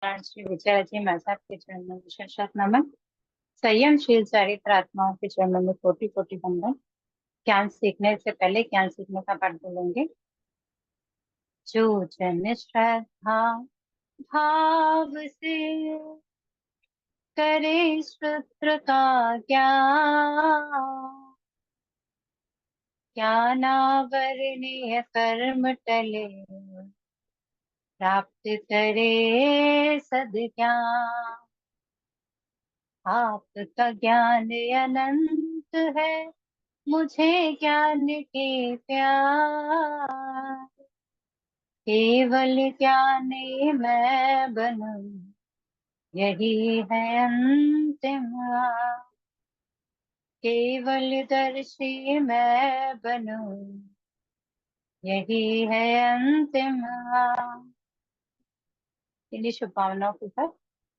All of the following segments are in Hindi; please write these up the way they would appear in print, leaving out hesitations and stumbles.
श्री विजयाजी महताब के चरणों में शत नमन। संयमशील चरित्र आत्माओं के चरणों में कोटि कोटि वंदन। ज्ञान सीखने से पहले ज्ञान सीखने का पाठ बोलेंगे। जो जन श्रद्धा भाव से करे सूत्र का ज्ञान, ज्ञानावरणीय कर्म टले प्राप्त करे सद्ज्ञान। आपका ज्ञान अनंत है, मुझे ज्ञान के प्यार। केवल ज्ञान मैं बनूं, यही है अंतिम आस। केवल दर्शी मैं बनूं, यही है अंतिम आस। इन्हीं शुभकामनाओं के साथ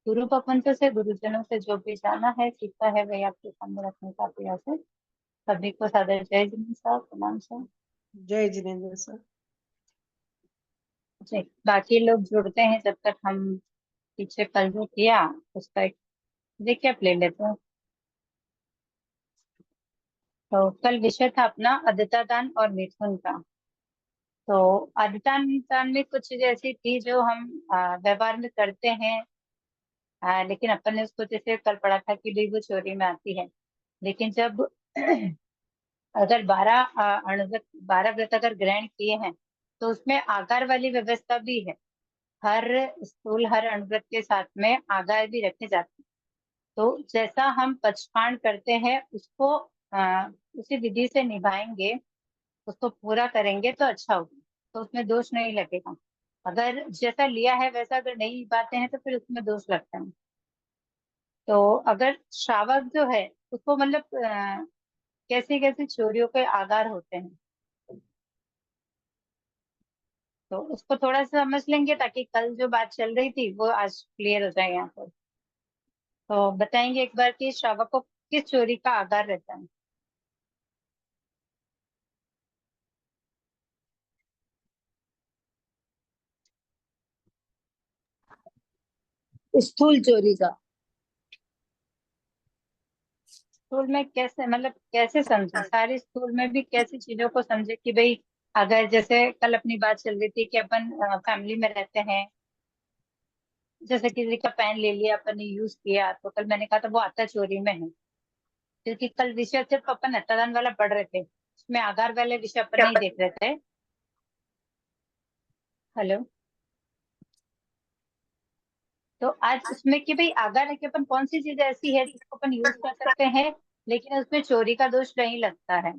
गुरु प्रपंच से गुरुजनों से जो भी जाना है सीखा है वही आपके सामने रखने का प्रयास है। सभी को सादर जय जिनेन्द्र साहब, प्रणाम सर। जय जिनेन्द्र सर। जी, बाकी लोग जुड़ते हैं जब तक हम पीछे कल जो किया उसका एक रिकैप ले लेते हैं। तो कल विषय था अपना अदिता दान और मिथुन का। तो अदिता दान में कुछ चीजें ऐसी थी जो हम व्यवहार में करते हैं, लेकिन अपन ने उसको जैसे कल पढ़ा था कि भाई वो चोरी में आती है। लेकिन जब अगर 12 व्रत अगर ग्रहण किए हैं तो उसमें आगार वाली व्यवस्था भी है। हर स्थूल हर अणुव्रत के साथ में आगार भी रखे जाते हैं। तो जैसा हम पचपान करते हैं उसको उसी विधि से निभाएंगे, उसको पूरा करेंगे तो अच्छा होगा, तो उसमें दोष नहीं लगेगा। अगर जैसा लिया है वैसा अगर नहीं निभाते हैं तो फिर उसमें दोष लगता है। तो अगर श्रावक जो है उसको मतलब कैसे कैसे चोरियों के आगार होते हैं, तो उसको थोड़ा सा समझ लेंगे ताकि कल जो बात चल रही थी वो आज क्लियर हो जाए यहाँ पर। तो बताएंगे एक बार कि श्रावक को किस चोरी का आगार रहता है। स्थूल चोरी का। स्कूल में कैसे मतलब कैसे समझे, सारी स्कूल में भी कैसी चीजों को समझे कि भाई अगर जैसे कल अपनी बात चल रही थी कि अपन फैमिली में रहते हैं, जैसे किसी का पेन ले लिया अपन ने यूज किया तो कल मैंने कहा था वो आता चोरी में है, क्योंकि कल विषय सिर्फ अपन नेत्रदान वाला पढ़ रहे थे, उसमें आधार वाले विषय अपन नहीं देख रहे थे। हेलो। तो आज उसमें कि भाई आधार है कि अपन कौन सी चीज ऐसी है जिसको अपन यूज कर सकते हैं लेकिन उसमें चोरी का दोष नहीं लगता है।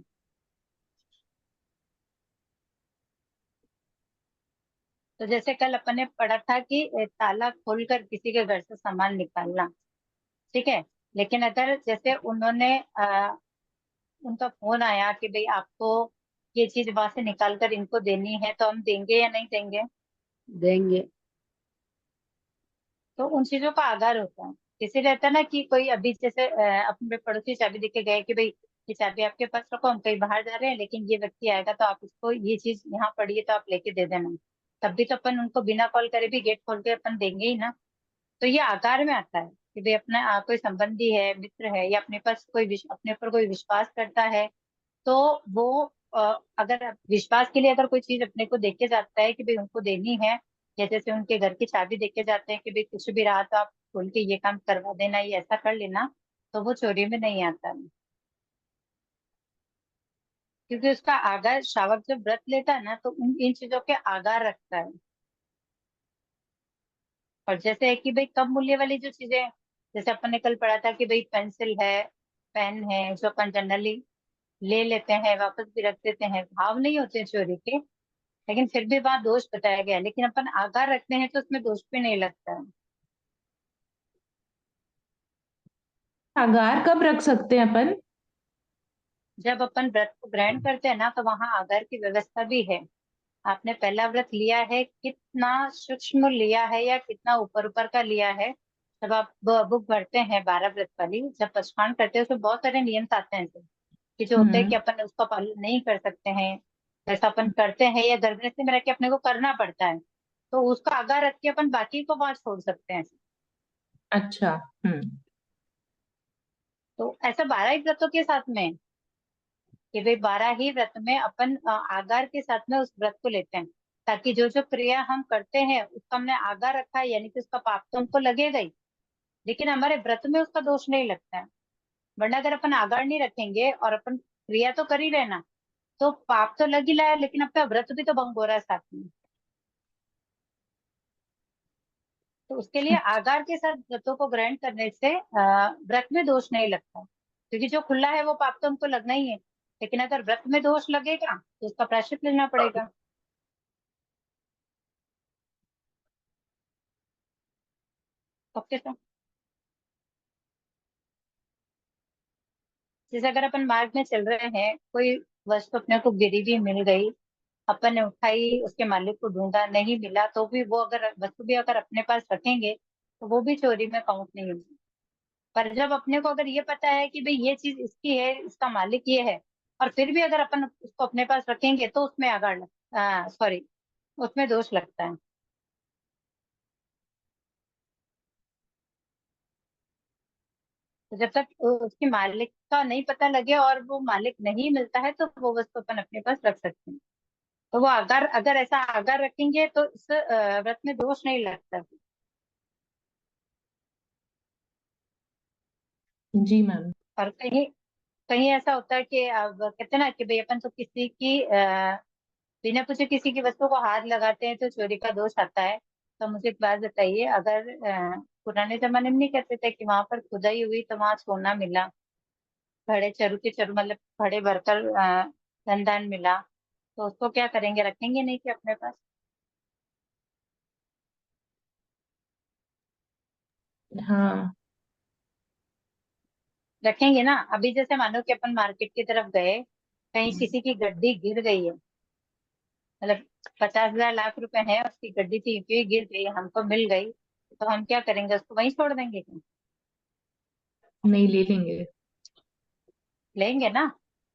तो जैसे कल अपन ने पढ़ा था कि ताला खोलकर किसी के घर से सामान निकालना ठीक है, लेकिन अगर जैसे उन्होंने उनका फोन आया कि भाई आपको ये चीज वहां से निकाल कर इनको देनी है, तो हम देंगे या नहीं देंगे। देंगे। तो उन चीजों का आधार होता है। किसी रहता है ना कि कोई अभी जैसे अपने पड़ोसी चाबी देके गए कि भाई ये चाबी आपके पास रखो, हम कहीं बाहर जा रहे हैं लेकिन ये व्यक्ति आएगा तो आप इसको ये चीज यहाँ पड़ी है तो आप लेके दे देना। तब भी तो अपन उनको बिना कॉल करे भी गेट खोल के अपन देंगे ही ना। तो ये आकार में आता है कि भाई अपना कोई संबंधी है, मित्र है, या अपने पास कोई अपने ऊपर कोई विश्वास करता है, तो वो अगर विश्वास के लिए अगर कोई चीज अपने को देके जाता है कि भाई उनको देनी है, या जैसे उनके घर की चाबी देके जाते हैं कि भाई कुछ भी रहा तो आप खोल के ये काम करवा देना, ये ऐसा कर लेना, तो वो चोरी में नहीं आता है। क्योंकि उसका आगार श्रावक जब व्रत लेता है ना तो इन चीजों के आगार रखता है। और जैसे है कि भाई कम मूल्य वाली जो चीजें, जैसे अपन ने कल पढ़ा था कि भाई पेंसिल है, पेन है, जो अपन जनरली ले लेते हैं वापस भी रख देते हैं, भाव नहीं होते चोरी के, लेकिन फिर भी वहां दोष बताया गया है, लेकिन अपन आगार रखते हैं तो उसमें दोष भी नहीं लगता है। आगार कब रख सकते हैं अपन? जब अपन व्रत को ग्रहण करते हैं ना तो वहां आगार की व्यवस्था भी है। आपने पहला व्रत लिया है, कितना सूक्ष्म लिया है या कितना ऊपर ऊपर का लिया है। जब आप बुक भरते हैं 12 व्रत वाली, जब पचपान करते हैं उसमें बहुत सारे नियम आते हैं कि जो होते हैं कि अपन उसका पालन नहीं कर सकते हैं, जैसा अपन करते हैं या गर्भ से में रह के अपने को करना पड़ता है। तो उसका आगार रख के अपन बाकी को वहां छोड़ सकते हैं। अच्छा। तो ऐसा 12 ही व्रतों के साथ में है कि भाई 12 ही व्रत में अपन आगार के साथ में उस व्रत को लेते हैं, ताकि जो जो क्रिया हम करते हैं उसका हमने आगार रखा है, यानी कि उसका पाप तो हमको लगेगा ही, लेकिन हमारे व्रत में उसका दोष नहीं लगता है। वरना अगर अपन आगार नहीं रखेंगे और अपन क्रिया तो कर ही रहे ना, तो पाप तो लग ही रहा है, लेकिन अपना व्रत भी तो भंग हो रहा है साथ में। तो उसके लिए आगार के साथ व्रतों को ग्रहण करने से व्रत में दोष नहीं लगता, क्योंकि जो खुला है वो पाप तो हमको लगना ही है, लेकिन अगर व्रत में दोष लगेगा तो उसका प्रायश्चित लेना पड़ेगा। Okay sir. जैसे अगर अपन मार्ग में चल रहे हैं, कोई वस्तु अपने को गिरी भी मिल गई, अपन ने उठाई, उसके मालिक को ढूंढा नहीं मिला, तो भी वो अगर वस्तु भी अगर अपने पास रखेंगे तो वो भी चोरी में काउंट नहीं होगी। पर जब अपने को अगर ये पता है कि भाई ये चीज इसकी है, इसका मालिक ये है, और फिर भी अगर अपन उसको अपने पास रखेंगे तो उसमें आगाड़ लग सॉरी, उसमें दोष लगता है। तो जब तक उसकी मालिक का नहीं पता लगे और वो मालिक नहीं मिलता है, तो वो वस्तु अपन अपने पास रख सकते हैं। तो वो अगर अगर ऐसा अगर रखेंगे तो इस व्रत में दोष नहीं लगता। जी मैम। और कहीं कहीं ऐसा होता है कि अब कहते हैं ना कि भाई अपन तो किसी की बिना पूछे किसी की वस्तु को हाथ लगाते हैं तो चोरी का दोष आता है। तो मुझे एक बात बताइए, अगर पुराने जमाने में नहीं कहते थे कि वहां पर खुदाई हुई तो वहां सोना मिला, खड़े चरु के चरु मतलब खड़े भरकर धन धान मिला, तो उसको क्या करेंगे, रखेंगे नहीं कि अपने पास? हाँ। रखेंगे ना। अभी जैसे मानो कि अपन मार्केट की तरफ गए, कहीं किसी की गड्डी गिर गई है, मतलब 50,000 लाख रुपए है, उसकी गड्डी थी क्यों गिर गई, हमको मिल गई, तो हम क्या करेंगे, उसको वहीं छोड़ देंगे क्या? नहीं, ले लेंगे। लेंगे ना।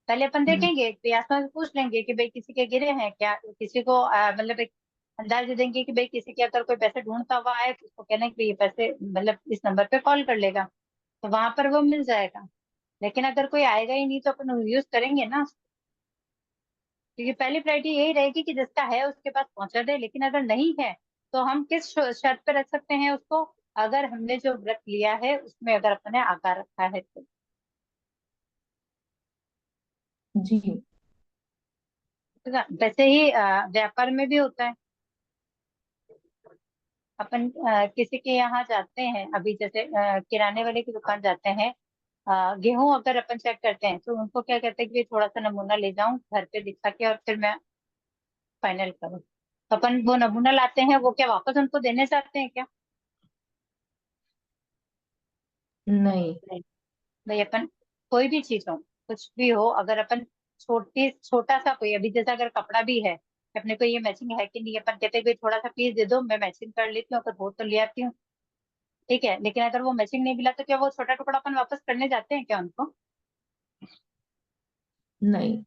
पहले अपन हम्म। देखेंगे कि आसपास पूछ लेंगे कि भाई किसी के गिरे हैं क्या, किसी को मतलब एक अंदाज दे देंगे कि भाई किसी के अगर कोई पैसे ढूंढता हुआ है तो उसको कहना है कि ये पैसे मतलब इस नंबर पे कॉल कर लेगा, तो वहां पर वो मिल जाएगा। लेकिन अगर कोई आएगा ही नहीं तो अपन यूज करेंगे ना, क्योंकि पहली प्रायोरिटी यही रहेगी कि जिसका है उसके पास पहुंचा दे। लेकिन अगर नहीं है तो हम किस शर्त पे रख सकते हैं उसको, अगर हमने जो व्रत लिया है उसमें अगर अपने आकार रखा है तो। जी। ठीक है? वैसे ही व्यापार में भी होता है। अपन किसी के यहाँ जाते हैं, अभी जैसे किराने वाले की दुकान जाते हैं, गेहूं अगर अपन चेक करते हैं तो उनको क्या कहते हैं कि थोड़ा सा नमूना ले जाऊं घर पे दिखा के और फिर मैं फाइनल करूं। तो अपन वो नमूना लाते हैं, वो क्या वापस उनको देने चाहते हैं क्या? नहीं। नहीं। भाई अपन कोई भी चीज हो, कुछ भी हो, अगर अपन छोटा सा कोई, अभी जैसा अगर कपड़ा भी है, अपने को ये मैचिंग है कि नहीं, अपन कहते हैं भाई थोड़ा सा पीस दे दो मैं मैचिंग कर लेती हूँ, अगर हो तो ले आती हूँ। ठीक है, लेकिन अगर वो मैचिंग नहीं मिला तो क्या वो छोटा टुकड़ा अपन वापस करने जाते हैं क्या उनको? नहीं।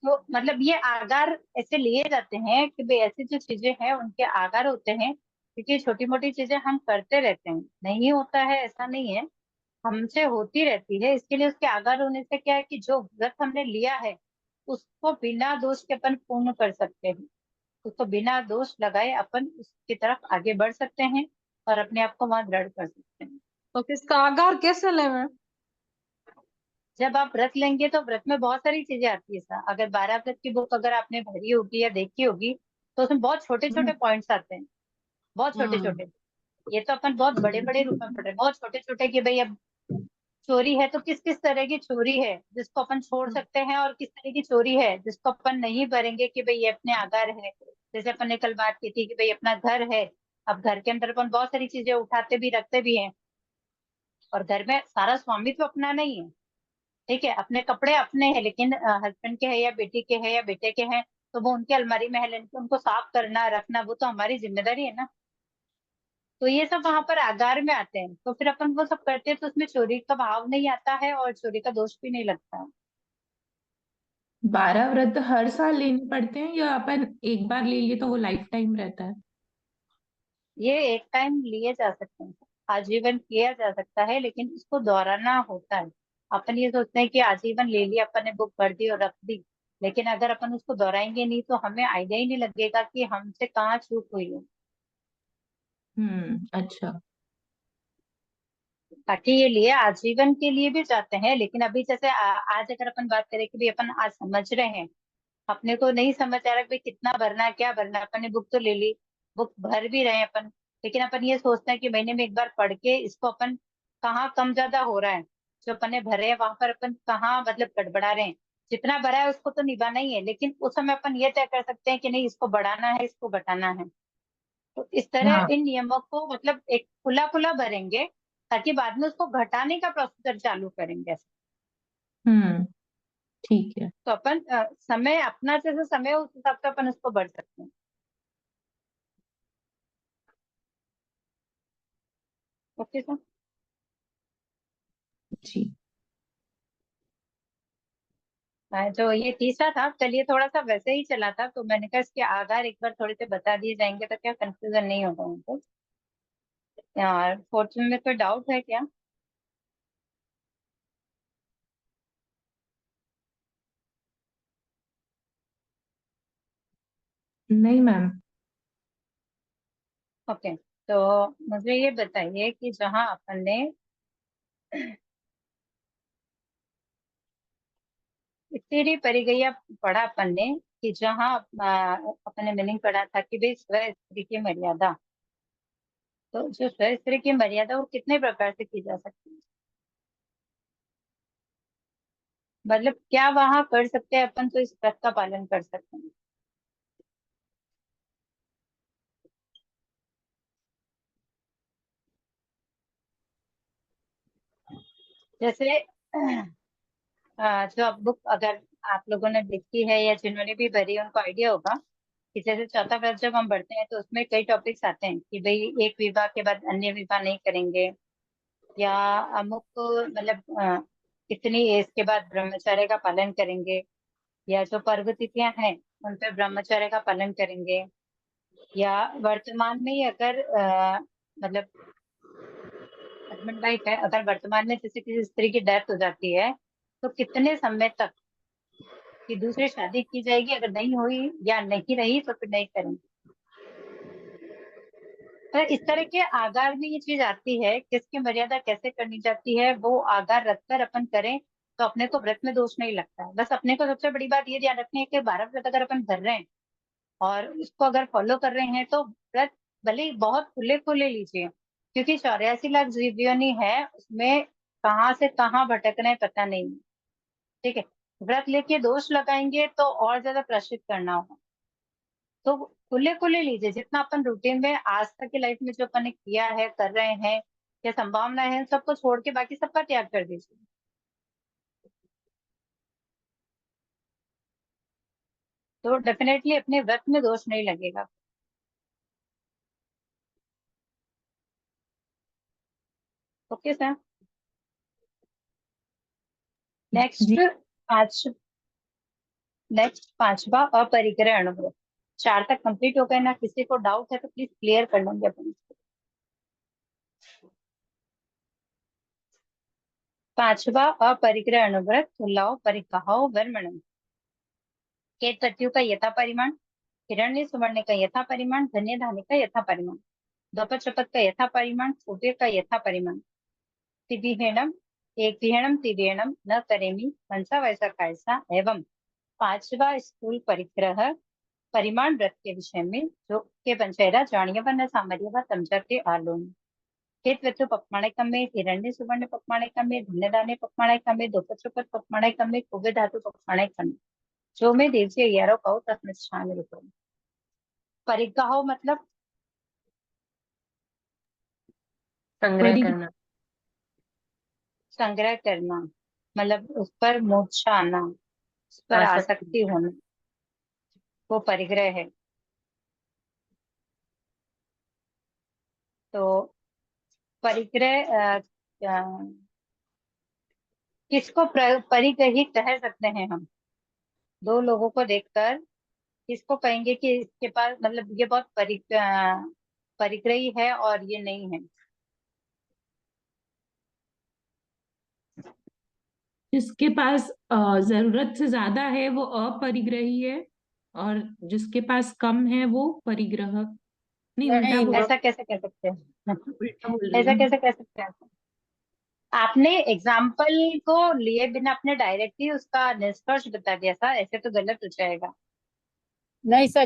तो मतलब ये आगार ऐसे लिए जाते हैं कि भाई ऐसी जो चीजें हैं उनके आगार होते हैं, क्योंकि छोटी मोटी चीजें हम करते रहते हैं, नहीं होता है ऐसा नहीं है, हमसे होती रहती है। इसके लिए उसके आगार होने से क्या है कि जो व्रत हमने लिया है उसको बिना दोष के अपन पूर्ण कर सकते हैं, उसको बिना दोष लगाए अपन उसकी तरफ आगे बढ़ सकते हैं और अपने आप को वहां दृढ़ कर सकते हैं। तो किसका आगार कैसे ले मैम? जब आप व्रत लेंगे तो व्रत में बहुत सारी चीजें आती है सर। अगर 12 व्रत की बुक अगर आपने भरी होगी या देखी होगी तो उसमें बहुत छोटे छोटे हम्म पॉइंट्स आते हैं, बहुत छोटे हम्म छोटे। ये तो अपन बहुत बड़े बड़े रूप में पढ़ रहे हैं, बहुत छोटे छोटे कि भाई अब चोरी है तो किस किस तरह की चोरी है जिसको अपन छोड़ सकते हैं, और किस तरह की चोरी है जिसको अपन नहीं भरेंगे कि भाई ये अपने आधार है। जैसे अपन ने कल बात की थी कि भाई अपना घर है, अब घर के अंदर अपन बहुत सारी चीजें उठाते भी रखते भी हैं, और घर में सारा स्वामित्व अपना नहीं है। ठीक है, अपने कपड़े अपने हैं, लेकिन हस्बैंड के हैं या बेटी के हैं या बेटे के हैं, तो वो उनके अलमारी में है, लेकिन उनको साफ करना रखना वो तो हमारी जिम्मेदारी है ना। तो ये सब वहां पर आगार में आते हैं, तो फिर अपन वो सब करते हैं तो उसमें चोरी का भाव नहीं आता है और चोरी का दोष भी नहीं लगता है। 12 व्रत हर साल लेने पड़ते हैं या अपन एक बार ले लिए तो वो लाइफ टाइम रहता है? ये एक टाइम लिए जा सकते हैं, आजीवन किया जा सकता है, लेकिन इसको दोहराना होता है। अपन ये सोचते हैं कि आजीवन ले लिया अपन ने, बुक भर दी और रख दी, लेकिन अगर अपन उसको दोहराएंगे नहीं तो हमें आइडिया ही नहीं लगेगा कि हमसे कहाँ चूक हुई है। अच्छा। ताकि ये लिए आजीवन के लिए भी जाते हैं, लेकिन अभी जैसे आज अगर अपन बात करें कि भाई अपन आज समझ रहे हैं, अपने को नहीं समझ आ रहा कि भाई कितना भरना है, क्या भरना है, अपन ने बुक तो ले ली, बुक भर भी रहे हैं अपन, लेकिन अपन ये सोचते हैं कि महीने में एक बार पढ़ के इसको अपन कहाँ कम ज्यादा हो रहा है, जो अपन ने भरे हैं वहां पर अपन कहाँ मतलब गड़बड़ा रहे हैं। जितना भरा है उसको तो निभाना ही है, लेकिन उस समय अपन ये तय कर सकते हैं कि नहीं इसको बढ़ाना है, इसको घटाना है। तो इस तरह हाँ। इन नियमों को मतलब एक खुला खुला भरेंगे, ताकि बाद में उसको घटाने का प्रोसीजर चालू करेंगे। हम्म। ठीक है। तो अपन समय अपना जैसे समय उस हिसाब से अपन उसको बढ़ सकते हैं। Okay sir. जी। जो ये तीसरा था, चलिए थोड़ा सा वैसे ही चला था, तो मैंने कहा इसके आधार एक बार थोड़े से बता दिए जाएंगे तो क्या कंफ्यूजन नहीं होगा उनको। यार फोर्थ में कोई डाउट है क्या? नहीं मैम। ओके, तो मुझे ये बताइए कि जहाँ अपन ने तेरी परिगैया पढ़ा अपन ने, कि जहाँ अपन ने मीनिंग पढ़ा था कि भाई स्व स्त्री की मर्यादा, तो जो स्व स्त्री की मर्यादा वो कितने प्रकार से की जा सकती है? मतलब क्या वहां कर सकते हैं अपन तो इस व्रत का पालन कर सकते हैं? जैसे जो अब बुक अगर आप लोगों ने देखी है या जिन्होंने भी भरी है उनको आइडिया होगा कि जैसे चौथा व्रत जब हम बढ़ते हैं तो उसमें कई टॉपिक्स आते हैं कि भाई एक विवाह के बाद अन्य विवाह नहीं करेंगे, या अमुक मतलब इतनी एज के बाद ब्रह्मचर्य का पालन करेंगे, या जो पर्व तिथियां हैं उन पे ब्रह्मचर्य का पालन करेंगे, या वर्तमान में ही अगर मतलब हस्बैंड वाइफ है, अगर वर्तमान में जैसे किसी स्त्री की डेथ हो जाती है तो कितने समय तक कि दूसरी शादी की जाएगी, अगर नहीं हुई या नहीं रही तो फिर नहीं करेंगे। तो इस तरह के आगार में ये चीज आती है, किसकी मर्यादा कैसे करनी जाती है, वो आगार रखकर अपन करें तो अपने को व्रत में दोष नहीं लगता है। बस अपने को सबसे बड़ी बात ये ध्यान रखनी है कि 12 व्रत अगर अपन कर रहे हैं और उसको अगर फॉलो कर रहे हैं तो व्रत भले ही बहुत खुले खुले लीजिए, क्योंकि 84 लाख जीव योनि है उसमें, कहाँ से कहाँ भटक रहे हैं पता नहीं। ठीक है, व्रत लेके दोष लगाएंगे तो और ज्यादा प्रश्चित करना होगा। तो खुले खुले लीजिए, जितना अपन रूटीन में आज तक की लाइफ में जो अपन ने किया है, कर रहे हैं या संभावना है, सबको छोड़ के बाकी सबका त्याग कर दीजिए। तो डेफिनेटली अपने व्रत में दोष नहीं लगेगा। Okay sir. नेक्स्ट जी। पांच नेक्स्ट पांचवा अपरिग्रह अणुव्रत। 4 तक कंप्लीट हो गए ना, किसी को डाउट है तो प्लीज क्लियर कर लेंगे अपन इसको। पांचवा अपरिग्रह अणुव्रत, तुलाओ परिकहाओ वर्मणम। केत तत्व का यथा परिमाण, हिरण्य सुवर्ण का यथा परिमाण, धन्य धान्य का यथा परिमाण, द्रौपद शपथ का यथा परिमाण, सूर्य का यथा परिमाण, तिविहेणम एक विहणम तिविहेणम न करेमी, मनसा वैसा कैसा, एवं पांचवा स्थूल परिग्रह परिमाण व्रत के विषय में जो के पंचेरा जानियव न सामर्यव तमजते आलोन। हेत वृत्तु पक्माणकमे, हिरण्य सुवर्ण पक्माणकमे, धन्य धान्य पक्माणकमे, द्रौपद शपथ पक्माणकमे, कुबे धातु पक्माणकमे, जो में देवसी ग्यारह कहो तस्मिन् स्थान रूपो। परिग्रह मतलब संग्रह परी। करना। संग्रह करना, मतलब उस पर मोक्ष आना, उस पर आसक्ति। आसक्ति होना, वो परिग्रह है। तो परिग्रह किसको परिग्रही कह सकते हैं हम? दो लोगों को देखकर किसको कहेंगे कि इसके पास मतलब ये बहुत परिग्रही है और ये नहीं है। जिसके पास जरूरत से ज्यादा है वो अपरिग्रही है, और जिसके पास कम है वो परिग्रह। नहीं, उल्टा नहीं बोल, नहीं, ऐसा कैसे कह सकते हैं? उल्टा बोल रही ऐसा हूँ। कैसे कह सकते हैं? आपने एग्जाम्पल को लिए बिना अपने डायरेक्टली उसका निष्कर्ष बता दिया था, ऐसे तो गलत हो जाएगा। नहीं सर,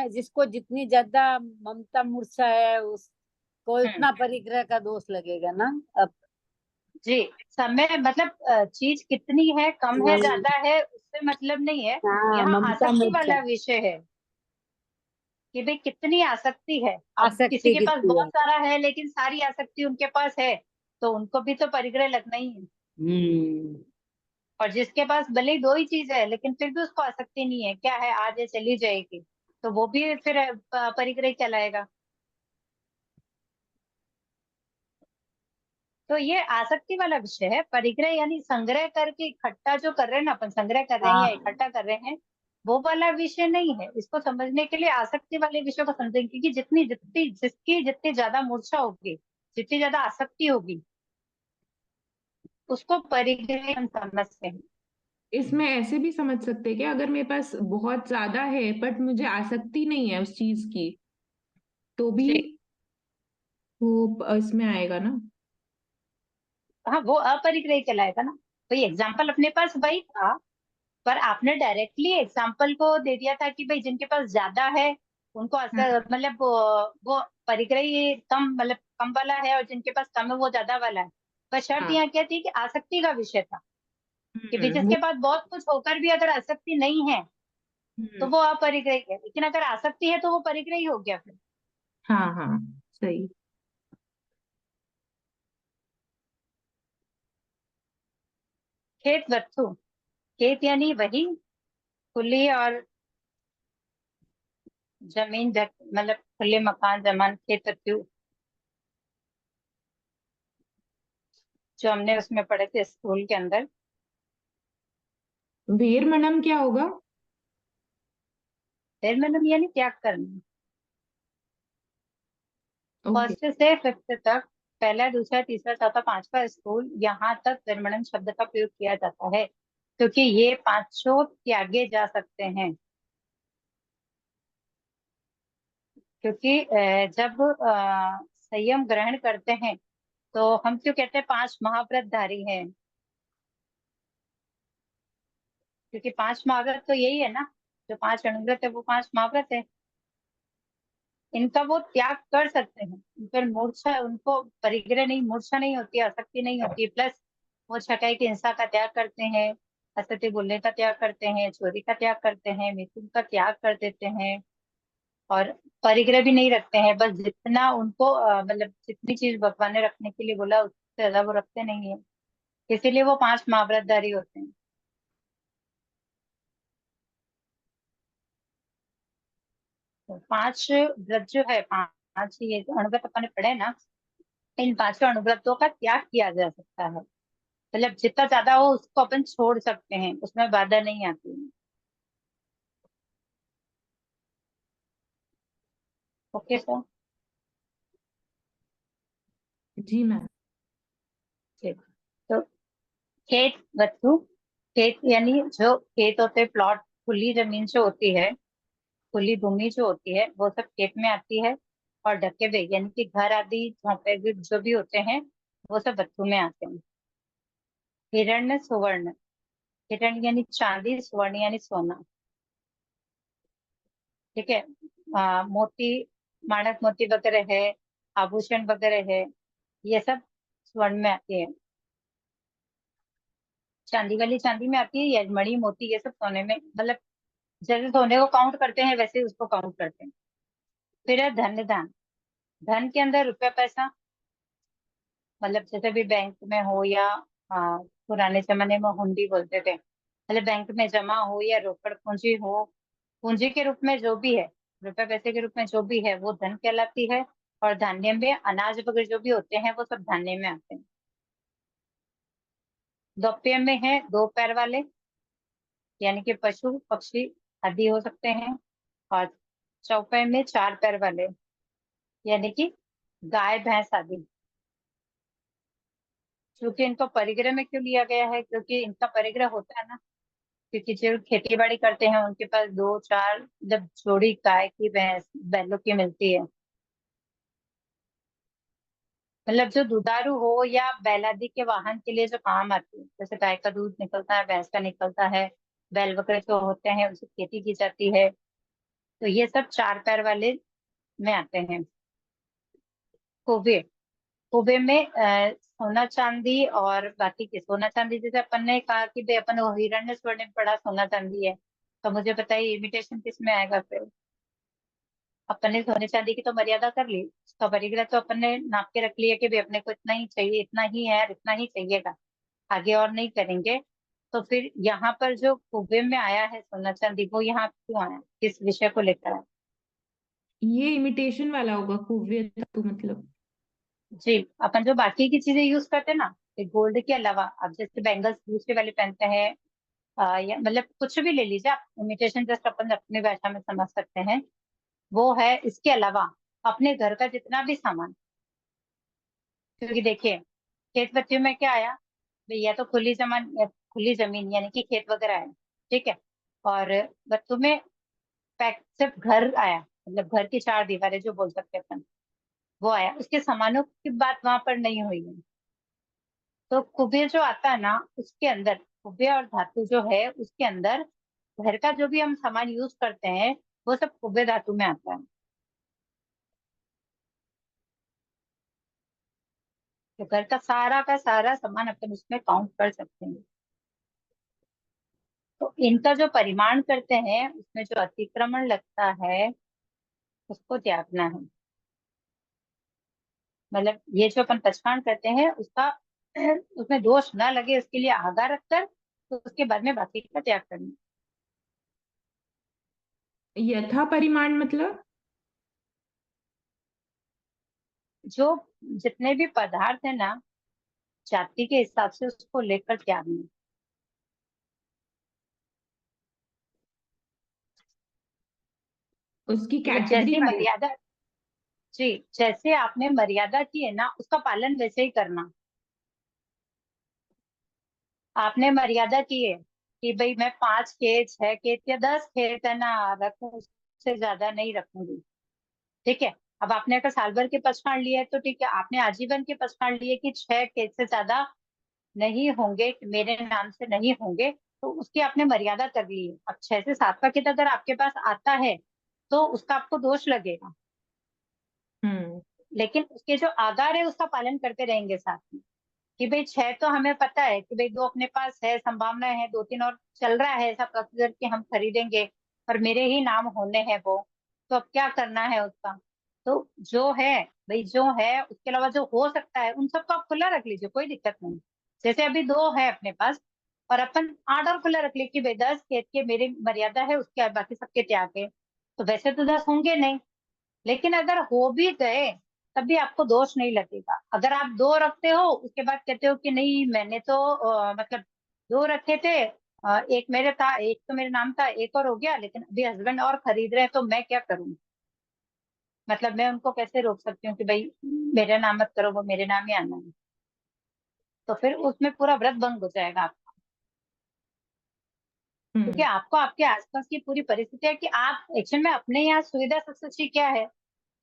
जिसको जितनी ज्यादा ममता मूर्छा है उसको हम्म। इतना परिग्रह का दोष लगेगा ना। अब जी। समय मतलब चीज कितनी है, कम है, नहीं, ज्यादा है, उससे मतलब नहीं है। हाँ, यहाँ ममता आसक्ति मूर्छा, वाला विषय है कि भाई कितनी आसक्ति है। अब किसी आसक्ति के पास कितनी बहुत है। सारा है लेकिन सारी आसक्ति उनके पास है, तो उनको भी तो परिग्रह लगना ही है। हम्म। और जिसके पास भले ही दो ही चीज है लेकिन फिर भी उसको आसक्ति नहीं है, क्या है, आज ये चली जाएगी, तो वो भी फिर परिग्रह कहलाएगा। तो ये आसक्ति वाला विषय है। परिग्रह यानी संग्रह करके इकट्ठा जो कर रहे हैं ना, अपन संग्रह कर रहे हैं या हाँ, इकट्ठा कर रहे हैं, वो वाला विषय नहीं है। इसको समझने के लिए आसक्ति वाले विषय को समझेंगे, क्योंकि जितनी जितनी जिसकी जितनी ज्यादा मूर्छा होगी, जितनी ज्यादा आसक्ति होगी, उसको परिग्रह हम समझते हैं। इसमें ऐसे भी समझ सकते हैं कि अगर मेरे पास बहुत ज्यादा है बट मुझे आसक्ति नहीं है उस चीज की, तो भी जी। वो इसमें आएगा ना। हाँ, वो अपरिग्रही कहलाएगा ना। भाई एग्जाम्पल अपने पास वही था, पर आपने डायरेक्टली एग्जाम्पल को दे दिया था कि भाई जिनके पास ज्यादा है उनको हम्म मतलब वो परिग्रही कम, मतलब कम वाला है, और जिनके पास कम है वो ज्यादा वाला है। पर शर्त हाँ। यहाँ क्या थी कि आसक्ति का विषय था, कि भाई वो जिसके पास बहुत कुछ होकर भी अगर आसक्ति नहीं है तो हम्म, वो अपरिग्रही है, लेकिन अगर आसक्ति है तो वो परिग्रही हो गया फिर। हाँ हाँ, सही। खेत वस्तु, खेत यानी वही खुली और जमीन मतलब खुले मकान, जमान, खेत वस्तु, जो हमने उसमें पढ़े थे स्कूल के अंदर। वीरमणम क्या होगा? फिर मतलब यानी त्याग करना। ओके। फर्स्ट से फिफ्थ तक, पहला, दूसरा, तीसरा, चौथा, पांचवा स्कूल, यहाँ तक विरमणन शब्द का प्रयोग किया जाता है, क्योंकि ये पांचों त्यागे जा सकते हैं। क्योंकि जब संयम ग्रहण करते हैं तो हम क्यों कहते हैं पांच महाव्रतधारी हैं? क्योंकि पांच महाव्रत तो यही है ना, जो पांच अनुव्रत है वो पांच महाव्रत है। इनका वो त्याग कर सकते हैं, फिर मूर्छा, उनको परिग्रह नहीं, मूर्छा नहीं होती, आसक्ति नहीं होती, प्लस वो छटाई की हिंसा का त्याग करते हैं, असत्य बोलने का त्याग करते हैं, चोरी का त्याग करते हैं, मिथुन का त्याग कर देते हैं, और परिग्रह भी नहीं रखते हैं। बस जितना उनको मतलब जितनी चीज भगवान ने रखने के लिए बोला उससे ज्यादा वो रखते नहीं है, इसीलिए वो पांच महाव्रतधारी होते हैं। तो पांच व्रत जो है, पांच ये जो अणुव्रत अपन ने पढ़े ना, इन पांचों अणुव्रतों का त्याग किया जा सकता है। मतलब जितना ज्यादा हो उसको अपन छोड़ सकते हैं, उसमें बाधा नहीं आती है। Okay sir. जी मैम। ठीक। तो खेत वस्तु, खेत यानी जो खेत होते, प्लॉट, खुली जमीन जो होती है, खुली भूमि जो होती है वो सब खेत में आती है। और ढके हुए यानी कि घर आदि झोंपड़े भी जो भी होते हैं वो सब वस्तु में आते हैं। हिरण्य, सुवर्ण, हिरण्य यानी चांदी, स्वर्ण यानी सोना। ठीक है। मोती, मानक मोती वगैरह है, आभूषण वगैरह है, ये सब स्वर्ण में आती है। चांदी वाली चांदी में आती है, या मणि मोती ये सब सोने में, मतलब जैसे सोने को काउंट करते हैं वैसे ही उसको काउंट करते हैं। फिर है धन दान। धन के अंदर रुपया पैसा, मतलब जैसे भी बैंक में हो या पुराने जमाने में हुंडी बोलते थे, मतलब बैंक में जमा हो या रोकड़ पूंजी हो, पूंजी के रूप में जो भी है, रुपए पैसे के रूप में जो भी है वो धन कहलाती है। और धान्य में अनाज वगैरह जो भी होते हैं वो सब धान्य में आते हैं। दोपय में है दो पैर वाले, यानी कि पशु पक्षी आदि हो सकते हैं। और चौपाई में चार पैर वाले, यानी कि गाय भैंस आदि। क्योंकि इनको परिग्रह में क्यों लिया गया है, क्योंकि इनका परिग्रह होता है ना, क्योंकि जो खेती बाड़ी करते हैं उनके पास दो चार जब जोड़ी गाय की भैंस बैलों की मिलती है, मतलब जो दुधारू हो या बैलादि के वाहन के लिए जो काम आती है, जैसे गाय का दूध निकलता है, भैंस का निकलता है, बैल बकरे जो होते हैं उनसे खेती की जाती है, तो ये सब चार पैर वाले में आते हैं। कुबे, कुबे में सोना चांदी और बाकी के सोना चांदी, जैसे अपन ने कहा कि भाई अपन वो हिरण्य स्वर्ण में पड़ा सोना चांदी है, तो मुझे बताइए इमिटेशन किस में आएगा फिर। अपन ने सोने चांदी की तो मर्यादा कर ली, उसका परिग्रह तो अपन ने नाप के रख लिया कि भाई अपने को इतना ही चाहिए, इतना ही है और इतना ही चाहिएगा, आगे और नहीं करेंगे। तो फिर यहाँ पर जो कुबे में आया है सोना चांदी, वो यहाँ क्यों आया, किस विषय को लेकर आया? ये इमिटेशन वाला होगा कुव्य धातु मतलब। जी, अपन जो बाकी की चीजें यूज करते हैं ना, गोल्ड के अलावा, अब जैसे बैंगल्स दूसरे वाले पहनते हैं, या मतलब कुछ भी ले लीजिए आप, इमिटेशन जस्ट अपन अपनी भाषा में समझ सकते हैं, वो है। इसके अलावा अपने घर का जितना भी सामान, क्योंकि देखिए खेत बच्चे में क्या आया भैया, तो खुली जमीन यानी कि खेत वगैरह है, ठीक है। और बच्चों में पैक सिर्फ घर आया, मतलब घर की चार दीवारें जो बोल सकते हैं अपन, वो आया, उसके सामानों की बात वहां पर नहीं हुई है। तो कुबेर जो आता है ना, उसके अंदर कुबेर और धातु जो है उसके अंदर घर का जो भी हम सामान यूज करते हैं वो सब कुबेर धातु में आता है। तो घर का सारा सामान अपन उसमें काउंट कर सकते हैं। तो इनका जो परिमाण करते हैं उसमें जो अतिक्रमण लगता है उसको त्यागना है। मतलब ये जो अपन पचकान करते हैं उसका उसमें दोष ना लगे उसके लिए आगा रखकर, तो उसके बाद में बाकी का त्याग करना। यथा परिमाण मतलब। जो जितने भी पदार्थ है ना, जाति के हिसाब से उसको लेकर त्यागना। उसकी मतलब कैटेगरी जैसी वाइज। मर्यादा, जी, जैसे आपने मर्यादा की है ना उसका पालन वैसे ही करना। आपने मर्यादा की है कि भाई मैं 5 खेत 6 खेत या 10 खेत है ना रखूं, उससे ज्यादा नहीं रखूंगी, ठीक है। अब आपने अगर साल भर के पचकान लिए है तो ठीक है, आपने आजीवन के पचकान लिए कि 6 खेत से ज्यादा नहीं होंगे, मेरे नाम से नहीं होंगे, तो उसकी आपने मर्यादा कर ली है। अब 6 से 7 का खेत अगर आपके पास आता है तो उसका आपको दोष लगेगा, हम्म। लेकिन उसके जो आधार है उसका पालन करते रहेंगे साथ में। कि भाई 6 तो हमें पता है कि भाई 2 अपने पास है, संभावना है 2 3 और चल रहा है ऐसा प्रोसीजर कि हम खरीदेंगे और मेरे ही नाम होने हैं वो, तो अब क्या करना है उसका। तो जो है भाई, जो है उसके अलावा जो हो सकता है उन सबको आप खुला रख लीजिए, कोई दिक्कत नहीं। जैसे अभी 2 है अपने पास और अपन 8 और खुला रख लिए कि भाई 10 खेत के मेरी मर्यादा है, उसके बाकी सबके त्याग है, तो वैसे तो 10 होंगे नहीं, लेकिन अगर हो भी गए तब भी आपको दोष नहीं लगेगा। अगर आप 2 रखते हो उसके बाद कहते हो कि नहीं मैंने तो मतलब 2 रखे थे, एक मेरे था, एक तो मेरे नाम था, एक और हो गया, लेकिन अभी हस्बैंड और खरीद रहे हैं तो मैं क्या करूं, मतलब मैं उनको कैसे रोक सकती हूँ कि भाई मेरा नाम मत करो, वो मेरे नाम ही आना है। तो फिर उसमें पूरा व्रत भंग हो जाएगा आपका। क्योंकि हम्म। आपको आपके आसपास की पूरी परिस्थिति है कि आप एक्शन में, अपने यहाँ सुविधा सबसे अच्छी क्या है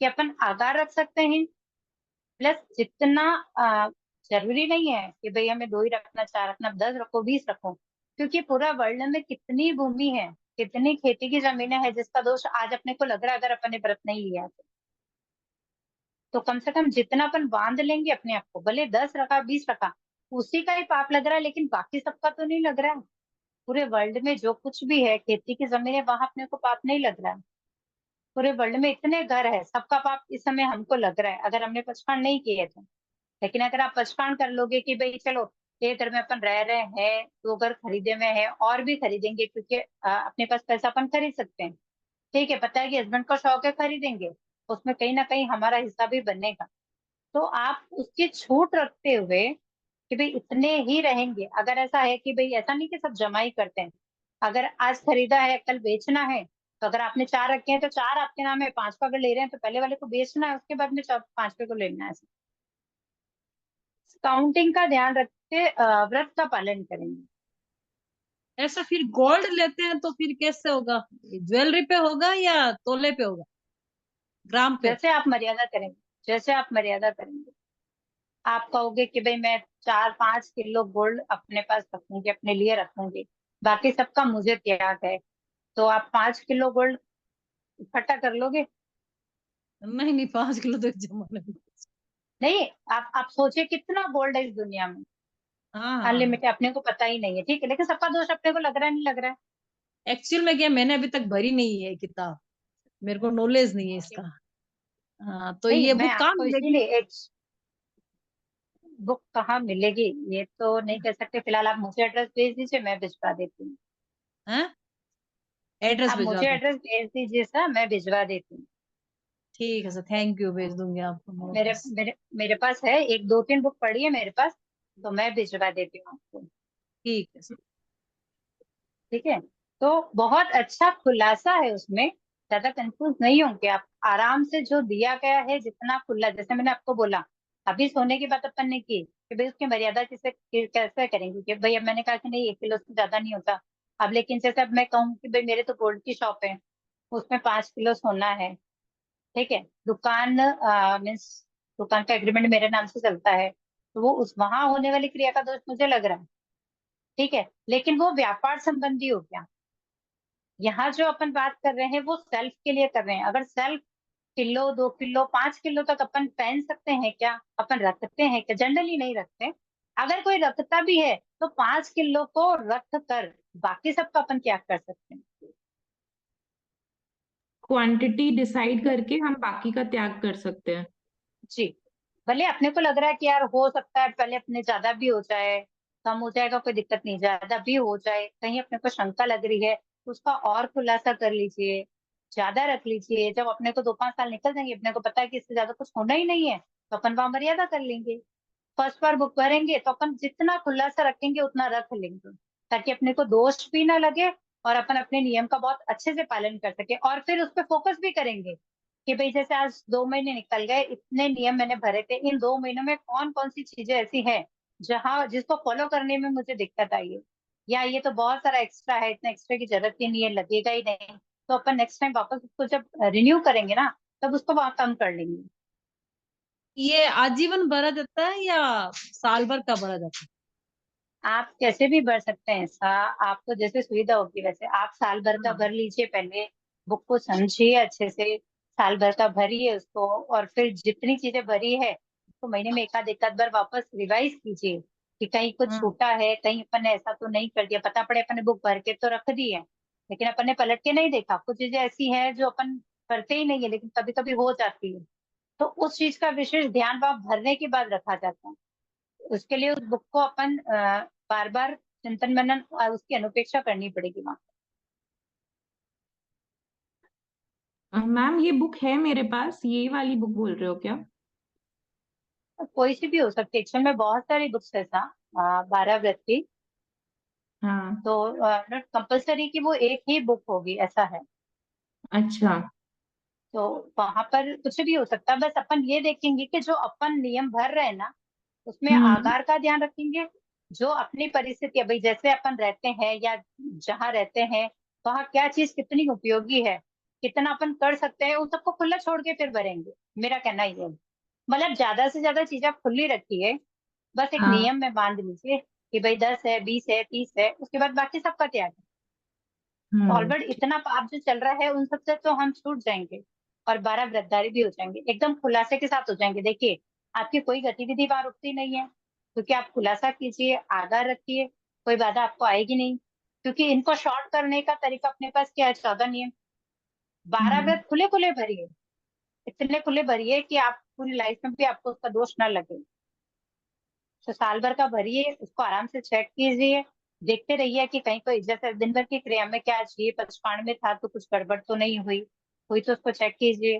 कि अपन आधार रख सकते हैं, प्लस जितना जरूरी नहीं है कि भाई हमें 2 ही रखना, 4 रखना, 10 रखो, 20 रखो, क्योंकि पूरा वर्ल्ड में कितनी भूमि है, कितनी खेती की जमीनें हैं जिसका दोष आज अपने को लग रहा है अगर अपन ने व्रत नहीं लिया तो कम से कम जितना अपन बांध लेंगे अपने आप को, भले 10 रखा 20 रखा, उसी का ही पाप लग रहा है, लेकिन बाकी सबका तो नहीं लग रहा है। पूरे वर्ल्ड में जो कुछ भी है खेती की जमीन है वहां अपने को पाप नहीं लग रहा है। पूरे वर्ल्ड में इतने घर है, सबका पाप इस समय हमको लग रहा है अगर हमने पचकान नहीं किए तो। लेकिन अगर आप पचकान कर लोगे कि भाई चलो ये घर में अपन रह रहे हैं, 2 घर खरीदे हुए हैं और भी खरीदेंगे क्योंकि अपने पास पैसा अपन खरीद सकते हैं, ठीक है, पता है कि हस्बैंड का शौक है खरीदेंगे, उसमें कहीं ना कहीं हमारा हिस्सा भी बनेगा, तो आप उसकी छूट रखते हुए कि भाई इतने ही रहेंगे। अगर ऐसा है कि भाई ऐसा नहीं कि सब जमा ही करते हैं, अगर आज खरीदा है कल बेचना है तो अगर आपने 4 रखे हैं तो 4 आपके नाम है, 5 को अगर ले रहे हैं तो पहले वाले को बेचना है, उसके बाद में 5वें को लेना है। काउंटिंग का ध्यान रखते व्रत का पालन करेंगे। ऐसा फिर गोल्ड लेते हैं तो फिर कैसे होगा? ज्वेलरी पे होगा या तोले पे होगा, ग्राम पे? जैसे आप मर्यादा करेंगे, जैसे आप मर्यादा करेंगे। आप कहोगे कि भाई मैं 4-5 किलो गोल्ड अपने पास रखूंगी, अपने लिए रखूंगी, बाकी सबका मुझे त्याग है, तो आप 5 किलो गोल्ड इकट्ठा कर लोगे? नहीं नहीं, 5 किलो तो एक जमाने में। नहीं। आप सोचिए कितना गोल्ड है इस दुनिया में, हाँ हाँ। अनलिमिटेड, अपने को पता ही नहीं है, ठीक है, लेकिन सबका दोष अपने को लग रहा है, नहीं लग रहा है? एक्चुअल में क्या, मैंने अभी तक भरी नहीं है किताब, मेरे को नॉलेज नहीं है इसका। हाँ, तो नहीं, ये मैं बुक कहाँ आपको मिलेगी? इसीलिए एक बुक कहाँ मिलेगी ये तो नहीं कह सकते, फिलहाल आप मुझे एड्रेस भेज दीजिए, मैं भिजवा देती हूँ। हैं? एड्रेस आप भिजवा मुझे दो। एड्रेस भेज दीजिए सर, मैं भिजवा देती हूँ। ठीक है सर, थैंक यू, भेज दूंगी आपको मेरे मेरे पास। मेरे मेरे पास है, 1-2-3 बुक पड़ी है मेरे पास, तो मैं भिजवा देती हूँ आपको। ठीक है सर। ठीक है। तो बहुत अच्छा खुलासा है उसमें, ज्यादा कंफ्यूज नहीं होंगे आप, आराम से जो दिया गया है जितना खुला, जैसे मैंने आपको बोला, अभी सोने की बात अपन ने की कि भाई उसकी मर्यादा कैसे करेंगे, कि भाई अब मैंने कहा कि नहीं 1 किलो से ज्यादा नहीं होता। अब लेकिन जैसे अब मैं कहूँ कि भाई मेरे तो गोल्ड की शॉप है, उसमें 5 किलो सोना है, ठीक है, दुकान मीन्स दुकान का एग्रीमेंट मेरे नाम से चलता है, तो वो उस वहां होने वाली क्रिया का दोष मुझे लग रहा है, ठीक है, लेकिन वो व्यापार संबंधी हो गया। यहाँ जो अपन बात कर रहे हैं वो सेल्फ के लिए कर रहे हैं। अगर सेल्फ किलो, 2 किलो, 5 किलो तक अपन पहन सकते हैं क्या, अपन रखते हैं क्या? जनरली नहीं रखते। अगर कोई रखता भी है तो 5 किलो को रख कर बाकी सबका अपन त्याग कर सकते हैं। क्वांटिटी डिसाइड करके हम बाकी का त्याग कर सकते हैं। जी। भले अपने को लग रहा है कि यार हो सकता है पहले अपने ज्यादा भी हो जाए, कम हो जाएगा कोई दिक्कत नहीं, ज्यादा भी हो जाए, कहीं अपने को शंका लग रही है तो उसका और खुलासा कर लीजिए, ज्यादा रख लीजिए। जब अपने को 2-5 साल निकल जाएंगे, अपने को पता है कि इससे ज्यादा कुछ होना ही नहीं है, तो अपन वहां मर्यादा कर लेंगे। फर्स्ट बार बुक भरेंगे तो अपन जितना खुलासा रखेंगे उतना रख लेंगे, ताकि अपने को दोष भी ना लगे और अपन अपने नियम का बहुत अच्छे से पालन कर सके, और फिर उस पर फोकस भी करेंगे कि भाई जैसे आज 2 महीने निकल गए, इतने नियम मैंने भरे थे, इन 2 महीनों में कौन कौन सी चीजें ऐसी हैं जहां जिसको फॉलो करने में मुझे दिक्कत आई है, या ये तो बहुत सारा एक्स्ट्रा है, इतना एक्स्ट्रा की जरूरत ही नहीं है, लगेगा ही नहीं, तो अपन नेक्स्ट टाइम वापस उसको जब रिन्यू करेंगे ना, तब उसको वहां कम कर लेंगे। ये आजीवन भरा जाता है या साल भर का भरा जाता है? आप कैसे भी भर सकते हैं ऐसा, आपको जैसे सुविधा होगी वैसे। आप साल भर का हाँ। भर लीजिए, पहले बुक को समझिए अच्छे से, साल भर का भरिए उसको, और फिर जितनी चीजें भरी है उसको महीने में एक आध बार वापस रिवाइज कीजिए कि कहीं कुछ हाँ। छूटा है, कहीं अपन ने ऐसा तो नहीं कर दिया। पता पड़े अपन ने बुक भर के तो रख दी है, लेकिन अपन ने पलट के नहीं देखा, कुछ चीजें ऐसी है जो अपन करते ही नहीं है लेकिन कभी कभी हो जाती है, तो उस चीज का विशेष ध्यान वहां भरने के बाद रखा जाता है। उसके लिए उस बुक को अपन बार बार चिंतन मनन और उसकी अनुपेक्षा करनी पड़ेगी वहां। मैम ये बुक है मेरे पास, ये वाली बुक बोल रहे हो क्या? कोई सी भी हो सकती है, एक्चुअल में बहुत सारी बुक्स है सा 12 व्रत की, हाँ। तो नॉट कंपल्सरी कि वो एक ही बुक होगी, ऐसा है। अच्छा। तो वहां पर कुछ भी हो सकता है, बस अपन ये देखेंगे कि जो अपन नियम भर रहे हैं ना उसमें हम्म। आकार का ध्यान रखेंगे, जो अपनी परिस्थिति है, भाई जैसे अपन रहते हैं या जहाँ रहते हैं वहाँ क्या चीज कितनी उपयोगी है, कितना अपन कर सकते हैं, उन सबको खुला छोड़ के फिर भरेंगे। मेरा कहना ये है, मतलब ज्यादा से ज्यादा चीजें आप खुली रखिए, बस एक हाँ। नियम में बांध लीजिए कि भाई 10 है, 20 है, 30 है, उसके बाद बाकी सबका त्याग है। ऑलरेडी ठीक। इतना पाप जो चल रहा है उन सबसे तो हम छूट जाएंगे, और 12 व्रतधारी भी हो जाएंगे, एकदम खुलासे के साथ हो जाएंगे। देखिए, आपकी कोई गतिविधि वहां रुकती नहीं है, क्योंकि आप खुलासा कीजिए, आधार रखिए, कोई बाधा आपको आएगी नहीं, क्योंकि इनको शॉर्ट करने का तरीका अपने पास क्या है, 14 नियम। 12 हम्म। व्रत खुले खुले भरिए, इतने खुले भरिए कि आप पूरी लाइफ में भी आपको उसका दोष ना लगे। तो साल भर का भरिए, उसको आराम से चेक कीजिए, देखते रहिए कि कहीं कोई, जैसे दिन भर की क्रिया में क्या चाहिए, पचपान में था तो कुछ गड़बड़ तो नहीं हुई, हुई तो उसको चेक कीजिए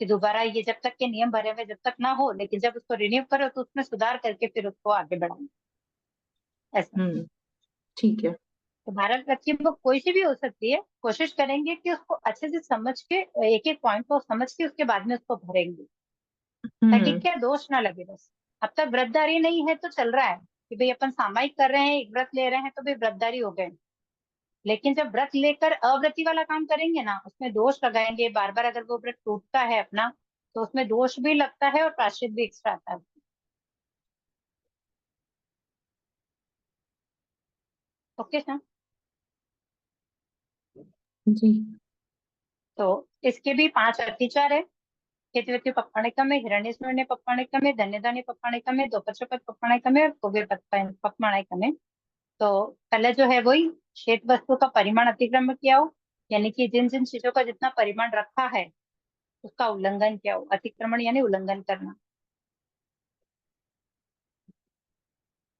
कि दोबारा ये जब तक के नियम भरे हुए जब तक ना हो, लेकिन जब उसको रिन्यू करो तो उसमें सुधार करके फिर उसको आगे बढ़ाएं, ऐसा। हम्म। ठीक है। तो 12 व्रत की बुक कोई सी भी हो सकती है, कोशिश करेंगे कि उसको अच्छे से समझ के, एक एक पॉइंट को समझ के उसके बाद में उसको भरेंगे, ताकि क्या दोष ना लगे। बस अब तक व्रतधारी नहीं है तो चल रहा है कि भाई अपन सामायिक कर रहे हैं, एक व्रत ले रहे हैं तो भाई व्रतधारी हो गए। लेकिन जब व्रत लेकर अव्रती वाला काम करेंगे ना, उसमें दोष लगाएंगे बार बार, अगर वो व्रत टूटता है अपना, तो उसमें दोष भी लगता है और प्रायश्चित भी एक्स्ट्रा आता है। Okay sir. जी। तो इसके भी 5 अतिचार है। केतवती पप्पणिकमे, हिरण्यस्मरण्य पप्पणिकमे, धन्य धान्य पप्पणिकमे, दोपचोपत पप्पणिकमे और कुबेर पप्पणिकमे। तो पहले जो है वही श्वेत वस्तु का परिमाण अतिक्रमण किया हो, यानी कि जिन जिन चीजों का जितना परिमाण रखा है उसका उल्लंघन किया हो। अतिक्रमण यानी उल्लंघन करना।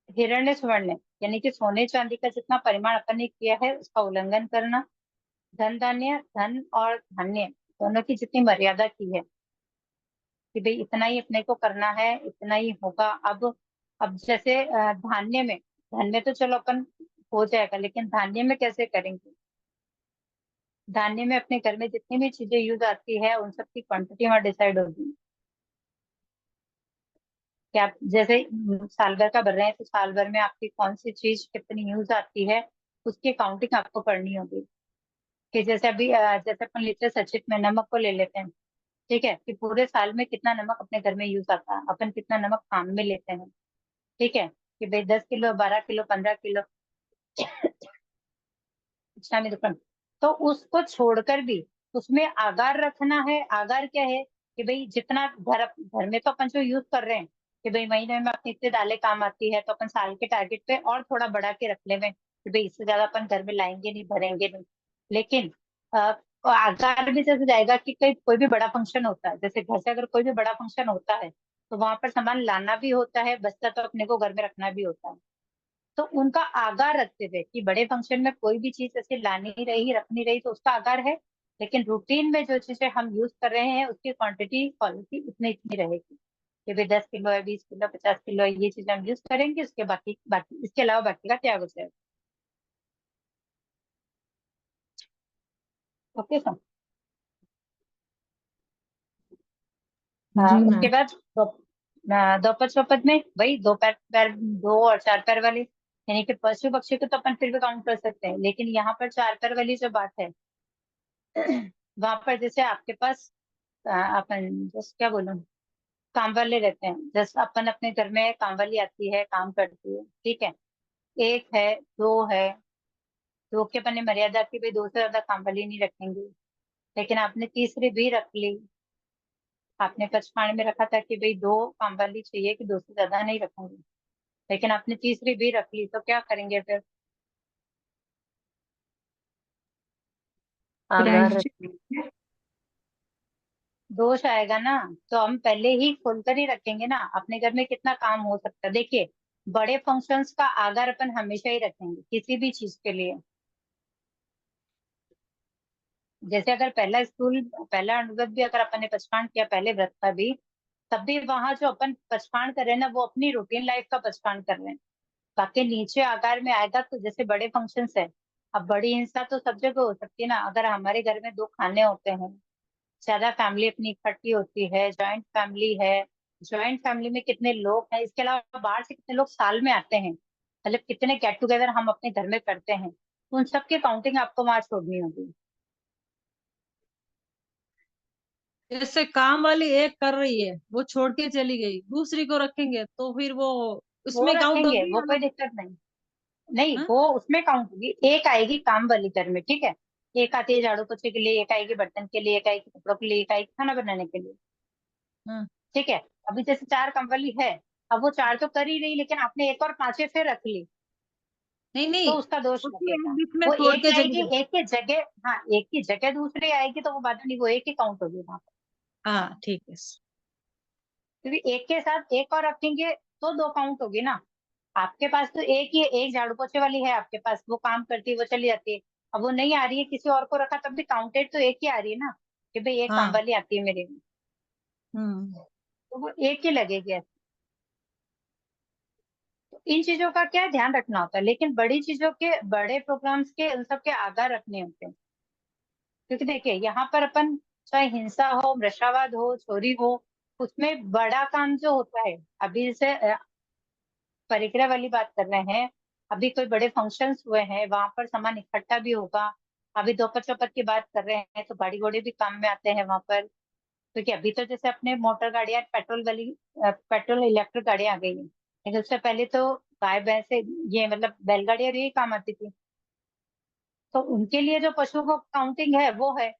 हिरण्य स्वर्ण यानी कि सोने चांदी का जितना परिमाण अपन ने किया है उसका उल्लंघन करना। धन धान्य, धन और धान्य दोनों की जितनी मर्यादा की है कि भाई इतना ही अपने को करना है, इतना ही होगा। अब जैसे धान्य में, धान्य तो चलो अपन हो जाएगा, लेकिन धान्य में कैसे करेंगे? धान्य में अपने घर में जितनी भी चीजें यूज आती है उन सब की क्वांटिटी वहां डिसाइड होगी कि आप जैसे साल भर का भर रहे हैं तो साल भर में आपकी कौन सी चीज कितनी यूज आती है, उसकी काउंटिंग आपको करनी होगी। कि जैसे अभी जैसे अपन लीटर सचित में नमक को ले लेते हैं, ठीक है, कि पूरे साल में कितना नमक अपने घर में यूज आता है, अपन कितना नमक काम में लेते हैं, ठीक है, कि भाई 10 किलो, 12 किलो, 15 किलो, अच्छा में दुकान। तो उसको छोड़कर भी उसमें आगार रखना है। आगार क्या है? कि भाई जितना घर में तो अपन जो यूज कर रहे हैं कि भाई महीने में अपनी इतनी दालें काम आती है, तो अपन साल के टारगेट पे और थोड़ा बढ़ा के रख ले में कि भाई इससे ज्यादा अपन घर में लाएंगे नहीं, भरेंगे नहीं। लेकिन आगार भी जैसे जाएगा कि कोई भी बड़ा फंक्शन होता है, जैसे घर से अगर कोई भी बड़ा फंक्शन होता है तो वहां पर सामान लाना भी होता है, बचता तो अपने को घर में रखना भी होता है। तो उनका आगार रखते थे कि बड़े फंक्शन में कोई भी चीज ऐसे लानी रही, रखनी रही तो उसका आगार है। लेकिन रूटीन में जो चीजें हम यूज कर रहे हैं उसकी क्वांटिटी क्वालिटी इतनी इतनी रहेगी कि भाई 10 किलो है, 20 किलो, 50 किलो है, ये चीजें हम यूज करेंगे, उसके बाकी बाकी इसके अलावा बाकी का त्याग हो जाएगा। Okay sir. जी उसके मैम। बाद दोपहर चौपट में वही दो पैर पैर, 2 और 4 पैर वाली, यानी कि पशु पक्षी को तो अपन फिर भी काउंट कर सकते हैं, लेकिन यहाँ पर 4 पैर वाली जो बात है वहां पर जैसे आपके पास अपन जैसे क्या बोलूं, काम वाले रहते हैं, जैसे अपन अपने घर में काम वाली आती है, काम करती है, ठीक है, एक है, दो है, दो के अपन ने मर्यादा की भाई 2 से ज्यादा काम वाली नहीं रखेंगे। लेकिन आपने तीसरी भी रख ली, आपने पचपाणी में रखा था कि भाई 2 काम वाली चाहिए, कि 2 से ज्यादा नहीं रखेंगे, लेकिन आपने तीसरी भी रख ली, तो क्या करेंगे फिर? आगार प्रायश्चित। रखेंगे, दोष आएगा ना। तो हम पहले ही खोलकर ही रखेंगे ना, अपने घर में कितना काम हो सकता है। देखिए, बड़े फंक्शंस का आगार अपन हमेशा ही रखेंगे किसी भी चीज के लिए। जैसे अगर पहला स्कूल, पहला अनुव्रत भी अगर अपन ने पचपान किया, पहले व्रत का भी, तब भी वहां जो अपन पचपान कर रहे हैं ना, वो अपनी रूटीन लाइफ का पचपान कर रहे हैं। बाकी नीचे आकार में आएगा तो जैसे बड़े फंक्शंस है, अब बड़ी हिंसा तो सब जगह हो सकती है ना। अगर हमारे घर में 2 खाने होते हैं, ज्यादा फैमिली अपनी इकट्ठी होती है, जॉइंट फैमिली है, जॉइंट फैमिली में कितने लोग हैं, इसके अलावा बाहर से कितने लोग साल में आते हैं, मतलब कितने गेट टुगेदर हम अपने घर में करते हैं, तो उन सबकी काउंटिंग आपको वहां छोड़नी होगी। जैसे काम वाली एक कर रही है, वो छोड़ के चली गई, दूसरी को रखेंगे तो फिर वो वो उसमें काउंट रखेंगे, होगी वो या कोई अलग? दिक्कत नहीं। नहीं, हाँ? वो उसमें काउंट होगी। एक आएगी काम वाली घर में, ठीक है, एक आती है झाड़ू पोछे के लिए, एक आएगी बर्तन के लिए, एक आएगी कपड़ों के लिए, एक आएगी खाना बनाने के लिए, हाँ। ठीक है। अभी जैसे 4 काम वाली है, अब वो 4 तो कर ही रही, लेकिन आपने एक और 5वें फिर रख ली, नहीं तो नहीं, उसका दोष उसमें एक लगेगा। बीच में वो छोड़ एक के चली आएगी, गई। एक की जगह, हाँ, एक की जगह दूसरी आएगी, तो वो बात नहीं, वो एक ही काउंट होगी वहां पर। हाँ ठीक है। क्योंकि एक के साथ एक और रखेंगे तो 2 काउंट होगी ना। आपके पास तो एक ही, एक झाड़ू पोछे वाली है आपके पास, वो काम करती है, वो चली जाती है। अब वो नहीं आ रही है, किसी और को रखा, तब भी काउंटेड तो एक ही आ रही है ना, कि भाई एक काम हाँ। वाली आती है मेरे में, हम्म। तो वो एक ही लगेगी ऐसे। तो इन चीजों का क्या ध्यान रखना होता है, लेकिन बड़ी चीजों के, बड़े प्रोग्राम्स के, उन सब के आगार रखने होते हैं। क्योंकि देखिए यहाँ पर अपन, चाहे हिंसा हो, मृषावाद हो, चोरी हो, उसमें बड़ा काम जो होता है, अभी जैसे परिक्रय वाली बात कर रहे हैं, अभी कोई बड़े फंक्शंस हुए हैं, वहां पर सामान इकट्ठा भी होगा। अभी दोपहर चौपहर की बात कर रहे हैं, तो गाड़ी घोड़े भी काम में आते हैं वहां पर। क्योंकि अभी तो जैसे अपने मोटर गाड़ियां पेट्रोल वाली, पेट्रोल इलेक्ट्रिक गाड़ियां आ गई हैं, लेकिन उससे पहले तो गाय भैंस से, ये मतलब बैलगाड़ियां यही काम आती थी। तो उनके लिए जो पशुओं को काउंटिंग है वो है।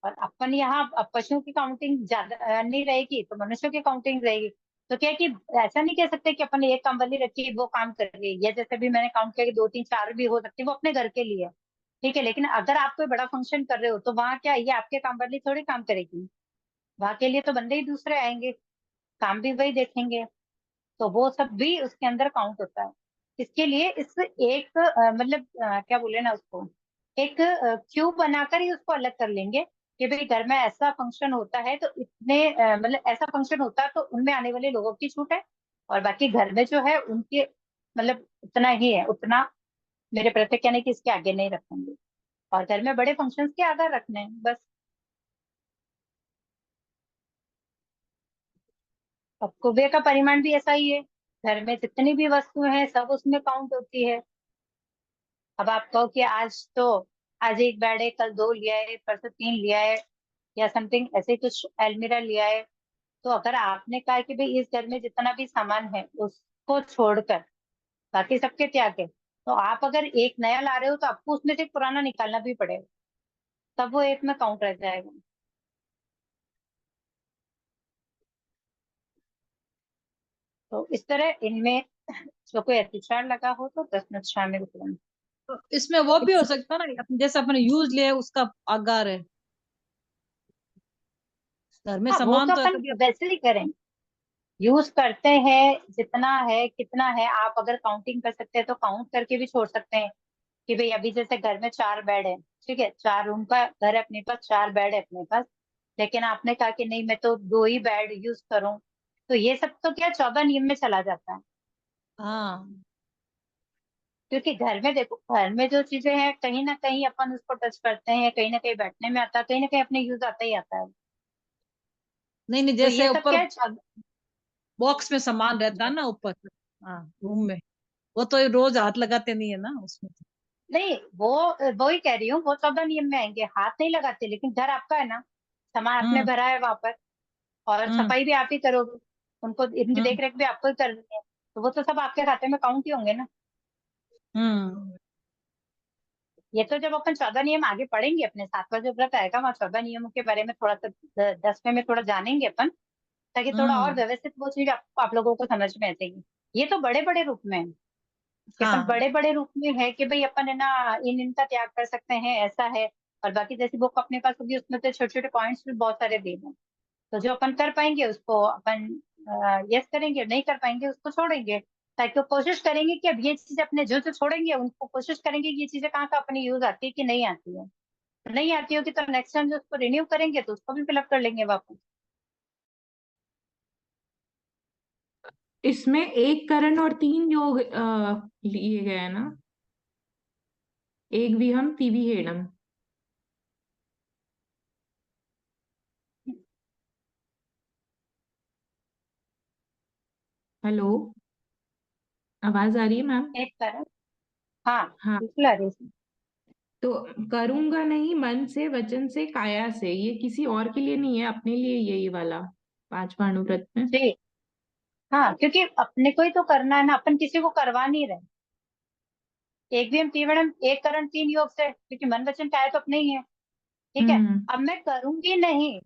और अपन यहाँ अब पशुओं की काउंटिंग ज्यादा नहीं रहेगी, तो मनुष्यों की काउंटिंग रहेगी। तो क्या है कि ऐसा नहीं कह सकते कि अपन ने एक कामवाली रखी वो काम कर रही है, या जैसे भी मैंने काउंट किया कि 2 3 4 भी हो सकती है, वो अपने घर के लिए है। ठीक है, लेकिन अगर आप कोई बड़ा फंक्शन कर रहे हो, तो वहां क्या ये आपके कामवाली थोड़ी काम करेगी, वहां के लिए तो बंदे ही दूसरे आएंगे, काम भी वही देखेंगे। तो वो सब भी उसके अंदर काउंट होता है। इसके लिए इस एक मतलब क्या बोले ना उसको, एक क्यू बनाकर ही उसको अलग कर लेंगे कि भाई घर में ऐसा फंक्शन होता है तो इतने मतलब ऐसा फंक्शन होता है तो उनमें आने वाले लोगों की छूट है, और बाकी घर में जो है उनके मतलब उतना ही है, उतना मेरे प्रत्येक यानी कि इसके आगे नहीं रखेंगे। और घर में बड़े फंक्शंस के आगे रखने हैं बस। अब कुबेर का परिमाण भी ऐसा ही है, घर में जितनी भी वस्तुएं हैं सब उसमें काउंट होती है। अब आप कहो कि आज एक बेड है, कल 2 लिया है, परसों 3 लिया है, या समथिंग ऐसे ही कुछ अलमीरा लिया है, तो अगर आपने कहा कि भाई इस घर में जितना भी सामान है उसको छोड़कर बाकी सबके त्याग है, तो आप अगर एक नया ला रहे हो तो आपको उसमें से एक पुराना निकालना भी पड़ेगा, तब वो एक में काउंट रह जाएगा। तो इस तरह इनमें जो कोई अतिचार लगा हो तो 10 शामिल करें। तो इसमें वो भी हो सकता है ना, जैसे अपने यूज लिया है उसका आगार है, घर में हाँ, वो सामान तो तो है अपन कभी। वैसे ही करें, यूज करते हैं, जितना है कितना है, आप अगर काउंटिंग कर सकते हैं तो काउंट करके भी छोड़ सकते हैं। कि भाई अभी जैसे घर में 4 बेड है, ठीक है, 4 रूम का घर है अपने पास, 4 बेड है अपने पास, लेकिन आपने कहा कि नहीं मैं तो 2 ही बेड यूज करूं, तो ये सब तो क्या 14 नियम में चला जाता है। हाँ, क्योंकि घर में देखो, घर में जो चीजें हैं कहीं ना कहीं अपन उसको टच करते हैं, कहीं ना कहीं बैठने में आता है, कहीं ना कहीं अपने यूज आता ही आता है। नहीं नहीं, तो जैसे ये सब ऊपर क्या है बॉक्स में सामान रहता है ना ऊपर, हाँ रूम में, वो तो रोज हाथ लगाते नहीं है ना उसमें। नहीं, वो ही कह रही हूँ, वो 14 नियम में आएंगे, हाथ नहीं लगाते, लेकिन घर आपका है ना, सामान आपने हम्म भरा है वहां पर, और हम्म सफाई भी आप ही करोगे, उनको इनकी हम्म देख रेख भी आपको ही करनी है, तो वो तो सब आपके खाते में काउंट ही होंगे ना। हम्म ये तो जब अपन 14 नियम आगे पढ़ेंगे, अपने 7वां जो व्रत आएगा वहाँ 14 नियमों के बारे में थोड़ा सा 10वें में थोड़ा जानेंगे अपन, ताकि थोड़ा और हम्म व्यवस्थित वो चीज आप लोगों को समझ में आएगी। ये तो बड़े बड़े रूप में है कि अपन हाँ, बड़े बड़े रूप में है कि भाई अपन है ना इनका त्याग कर सकते हैं, ऐसा है। और बाकी जैसी बुक अपने पास होगी उसमें तो छोटे छोटे पॉइंट्स भी बहुत सारे दिए हैं, तो जो अपन कर पाएंगे उसको अपन यस करेंगे, नहीं कर पाएंगे उसको छोड़ेंगे। ताकि वो कोशिश करेंगे कि अब ये चीज अपने जो जो छोड़ेंगे उनको कोशिश करेंगे कि ये चीजें कहाँ कहाँ अपनी यूज आती है कि नहीं आती है, तो नहीं आती होगी तो नेक्स्ट टाइम जो उसको रिन्यू करेंगे तो उसको भी फिलअप कर लेंगे वापस। इसमें एक करण और 3 योग लिए गए हैं ना, एक विहम तिविहेड़म। हेलो, आवाज आ रही है मैम? एक कारण, हाँ हाँ, बिल्कुल आ रही है। तो करूंगा नहीं मन से, वचन से, काया से, ये किसी और के लिए नहीं है, अपने लिए यही वाला 5वां अनुव्रत में। जी, हाँ, क्योंकि अपने को ही तो करना है ना, अपन किसी को करवा नहीं रहे। एक भी हम तीवरम, एक करण 3 योग से, क्योंकि मन वचन काया तो अपने ही है। ठीक है, हम्म अब मैं करूंगी नहीं,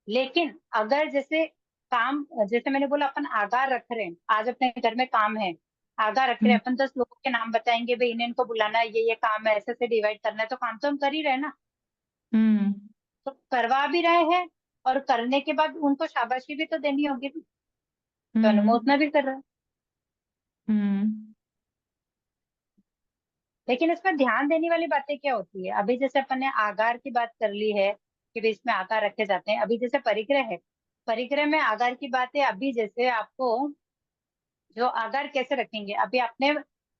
लेकिन अगर जैसे काम, जैसे मैंने बोला अपन आगार रख रहे हैं, आज अपने घर में काम है, आगार रख रहे हम्म हैं अपन, 10 लोगों के नाम बताएंगे भाई इन्हें इनको बुलाना है, ये काम है, ऐसे से डिवाइड करना है, तो काम तो हम कर ही रहे हैं ना। हम्म तो करवा भी रहे हैं, और करने के बाद उनको शाबाशी भी तो देनी होगी, तो हम्म अनुमोदना भी कर रहे हैं। हम्म लेकिन इसमें ध्यान देने वाली बातें क्या होती है, अभी जैसे अपन ने आगार की बात कर ली है कि भाई इसमें आगार रखे जाते हैं, अभी जैसे परिग्रह है, परिग्रह में आगार की बात है। अभी जैसे आपको जो आगार कैसे रखेंगे, अभी आपने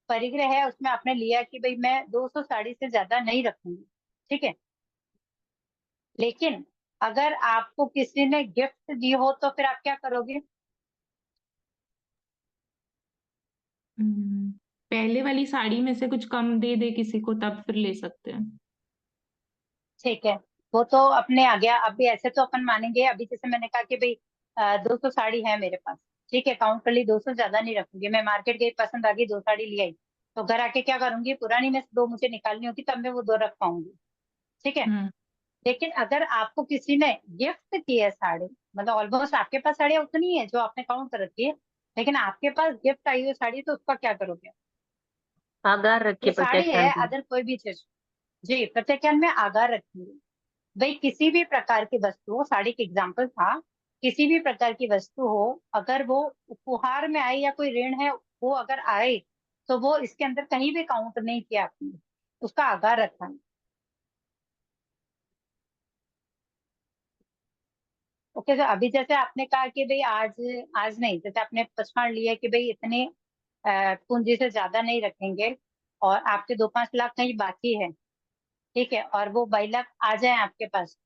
परिग्रह है उसमें आपने लिया कि भाई मैं 200 साड़ी से ज्यादा नहीं रखूंगी, ठीक है। लेकिन अगर आपको किसी ने गिफ्ट दी हो तो फिर आप क्या करोगे? पहले वाली साड़ी में से कुछ कम दे दे किसी को, तब फिर ले सकते हैं। ठीक है, वो तो अपने आ गया। अभी ऐसे तो अपन मानेंगे, अभी जैसे मैंने कहा कि भाई 200 साड़ी है मेरे पास, ठीक है, काउंट कर ली, 200 ज्यादा नहीं रखूंगी। मैं मार्केट गई, पसंद आ गई, 2 साड़ी ले आई, तो घर आके क्या करूंगी, पुरानी में से 2 मुझे निकालनी होगी, तब मैं वो 2 रख पाऊंगी, ठीक है। हम्म। लेकिन अगर आपको किसी ने गिफ्ट की है साड़ी, मतलब ऑलमोस्ट आपके पास साड़ियाँ उतनी है जो आपने काउंट कर रखी है, लेकिन आपके पास गिफ्ट आई हुई साड़ी, तो उसका क्या करोगे? आगार रखे ये साड़ी प्रत्याख्यान है, की। अदर कोई भी चीज, जी, प्रत्याख्यान में आगार रखेंगे। भाई किसी भी प्रकार की वस्तु, साड़ी का एग्जाम्पल था, किसी भी प्रकार की वस्तु हो, अगर वो उपहार में आए या कोई ऋण है वो अगर आए, तो वो इसके अंदर कहीं भी काउंट नहीं किया आपने, उसका आगार रखा है। ओके, तो अभी जैसे आपने कहा कि भाई आज, आज नहीं, जैसे आपने पछाड़ लिया कि भाई इतने पूंजी से ज्यादा नहीं रखेंगे, और आपके 2-5 लाख कहीं बाकी है, ठीक है, और वो 22 लाख आ जाए आपके पास,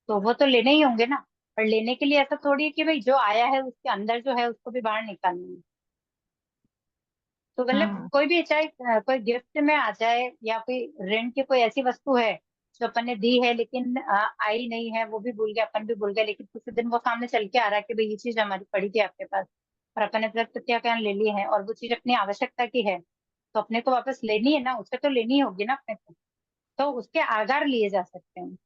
तो वो तो लेने ही होंगे ना। पर लेने के लिए ऐसा थोड़ी है कि भाई जो आया है उसके अंदर जो है उसको भी बाहर निकालना है। तो मतलब हाँ। कोई भी, चाहे कोई गिफ्ट में आ जाए या कोई ऋण की कोई ऐसी वस्तु है जो अपन ने दी है लेकिन आई नहीं है, वो भी भूल गए, अपन भी भूल गए, लेकिन किसी दिन वो सामने चल के आ रहा है कि भाई ये चीज हमारी पड़ी थी आपके पास, और अपन ने प्रत्याख्यान ले ली है, और वो चीज अपनी आवश्यकता की है, तो अपने को वापस लेनी है ना, उसे तो लेनी ही होगी ना अपने को, तो उसके आगार लिए जा सकते हैं।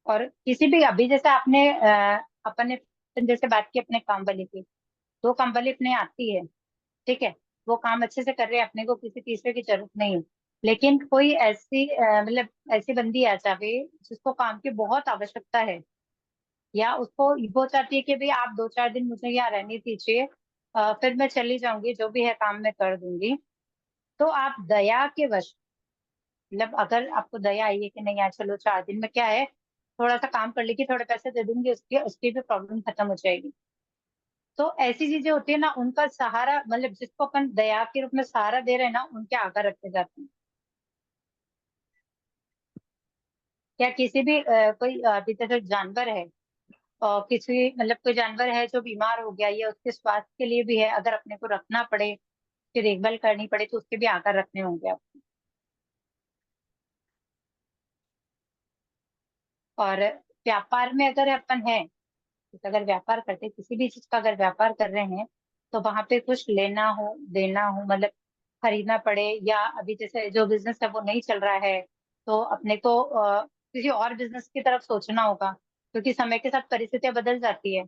और किसी भी, अभी जैसे आपने अपन ने जैसे बात की अपने काम वाली की, 2 काम वाली अपने आती है, ठीक है, वो काम अच्छे से कर रहे हैं, अपने को किसी तीसरे की जरूरत नहीं है। लेकिन कोई ऐसी मतलब ऐसी बंदी आ जावे जिसको काम की बहुत आवश्यकता है, या उसको वो चाहती है कि भाई आप 2-4 दिन मुझे यहाँ रहने दीजिए, फिर मैं चली जाऊंगी, जो भी है काम मैं कर दूंगी, तो आप दया के वश, मतलब अगर आपको दया आई है कि नहीं यार चलो 4 दिन में क्या है, थोड़ा सा काम कर लेगी, थोड़े पैसे दे दूंगी, उसकी उसकी भी प्रॉब्लम खत्म हो जाएगी। तो ऐसी चीजें होती है ना, उनका सहारा, मतलब जिसको अपन दया के रूप में सहारा दे रहे हैं ना, उनके आगे रखे जाते हैं। या किसी भी कोई अभी जैसे जानवर है, और किसी मतलब कोई जानवर है जो बीमार हो गया, या उसके स्वास्थ्य के लिए भी है, अगर अपने को रखना पड़े, उसकी देखभाल करनी पड़े, तो उसके भी आकार रखने होंगे आपको। और व्यापार में अगर अपन है, तो अगर व्यापार करते, किसी भी चीज का अगर व्यापार कर रहे हैं, तो वहां पे कुछ लेना हो देना हो, मतलब खरीदना पड़े, या अभी जैसे जो बिजनेस है वो नहीं चल रहा है, तो अपने को किसी और बिजनेस की तरफ सोचना होगा, क्योंकि समय के साथ परिस्थितियां बदल जाती है,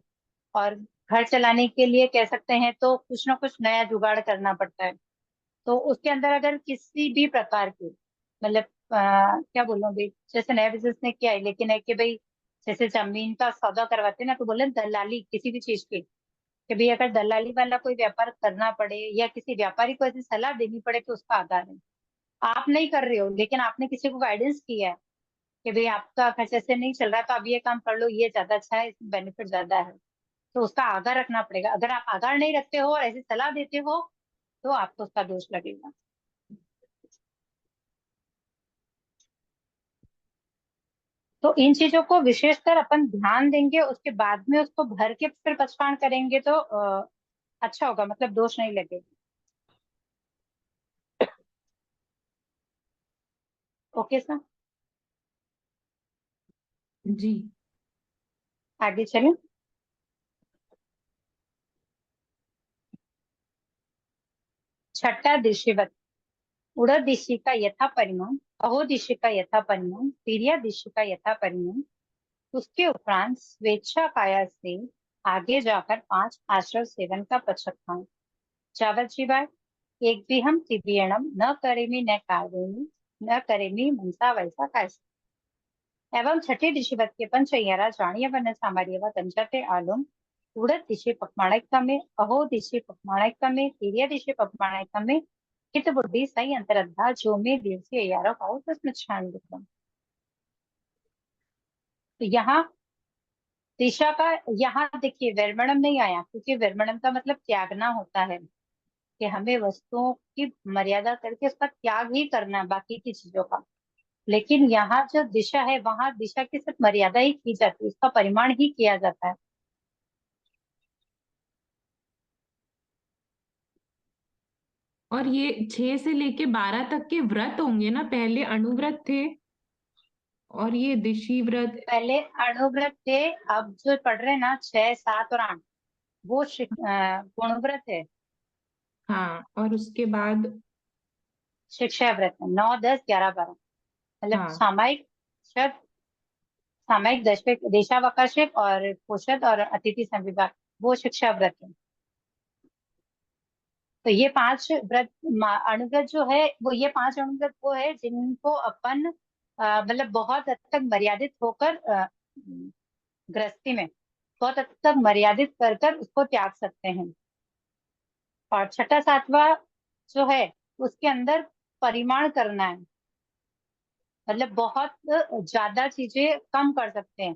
और घर चलाने के लिए कह सकते हैं तो कुछ ना कुछ नया जुगाड़ करना पड़ता है। तो उसके अंदर अगर किसी भी प्रकार के, मतलब क्या बोलूं भाई, जैसे नया बिजनेस ने किया है, लेकिन है कि भाई जैसे जमीन का सौदा करवाते हैं ना, तो बोले दलाली किसी भी चीज की, कि भाई अगर दलाली वाला कोई व्यापार करना पड़े, या किसी व्यापारी को ऐसी सलाह देनी पड़े, तो उसका आधार है। आप नहीं कर रहे हो, लेकिन आपने किसी को गाइडेंस किया है कि भाई आपका खर्च ऐसे नहीं चल रहा, तो आप ये काम कर लो, ये ज्यादा अच्छा है, इसमें बेनिफिट ज्यादा है, तो उसका आगार रखना पड़ेगा। अगर आप आगार नहीं रखते हो और ऐसी सलाह देते हो, तो आपको उसका दोष लगेगा। तो इन चीजों को विशेषकर अपन ध्यान देंगे, उसके बाद में उसको भर के फिर पछतान करेंगे, तो अच्छा होगा, मतलब दोष नहीं लगेगा। ओके सर, जी। आगे चलें। छठा दिशिवत, उड़द दिशि का यथा परिमाण, अहो दिशि का यथा परिमाण, तिर्या दिशि का यथा परिमाण, उसके उपरांत स्वेच्छा काया से आगे जाकर 5 आश्रव सेवन का पचकान। चावल शिवाय एक भी हम तिबियणम न करेमी न कार्वेमी, न करेमी मनसा वैसा कैसे। एवं छठे दिशिवत के पंचयरा जाणीय वन सामार्यवा तंजाते आलम, उड़द दिशे पकमाणिकमे, अहो दिशे पकमाणिकमे, तिर्या दिशे पकमाणिकमे, हित बुद्धि सही अंतरद्धा जो में दिवसी यारो पाओ तस्मत् क्षाण विक्रम। तो यहाँ दिशा का यहाँ देखिए वर्मणम नहीं आया, क्योंकि वर्मणम का मतलब त्यागना होता है कि हमें वस्तुओं की मर्यादा करके उसका त्याग ही करना है बाकी की चीजों का। लेकिन यहाँ जो दिशा है वहां दिशा की सिर्फ मर्यादा ही की जाती है, उसका परिमाण ही किया जाता है। और ये 6 से लेके 12 तक के व्रत होंगे ना, पहले अणुव्रत थे और ये दिशी व्रत। पहले अणुव्रत थे, अब जो पढ़ रहे हैं ना 6, 7 और 8 वो गुणव्रत है। हाँ, और उसके बाद शिक्षा व्रत है 9, 10, 11, 12, मतलब हाँ सामायिक शब्द, सामायिक देशावकाशिक और पोषद और अतिथि संविभाग, वो शिक्षा व्रत है। तो ये 5 व्रत अणुव्रत जो है वो, ये 5 अणुव्रत वो है जिनको अपन मतलब बहुत हद तक मर्यादित होकर गृहस्थी में बहुत हद तक मर्यादित कर कर उसको त्याग सकते हैं। और छठा सातवां जो है उसके अंदर परिमाण करना है, मतलब बहुत ज्यादा चीजें कम कर सकते हैं।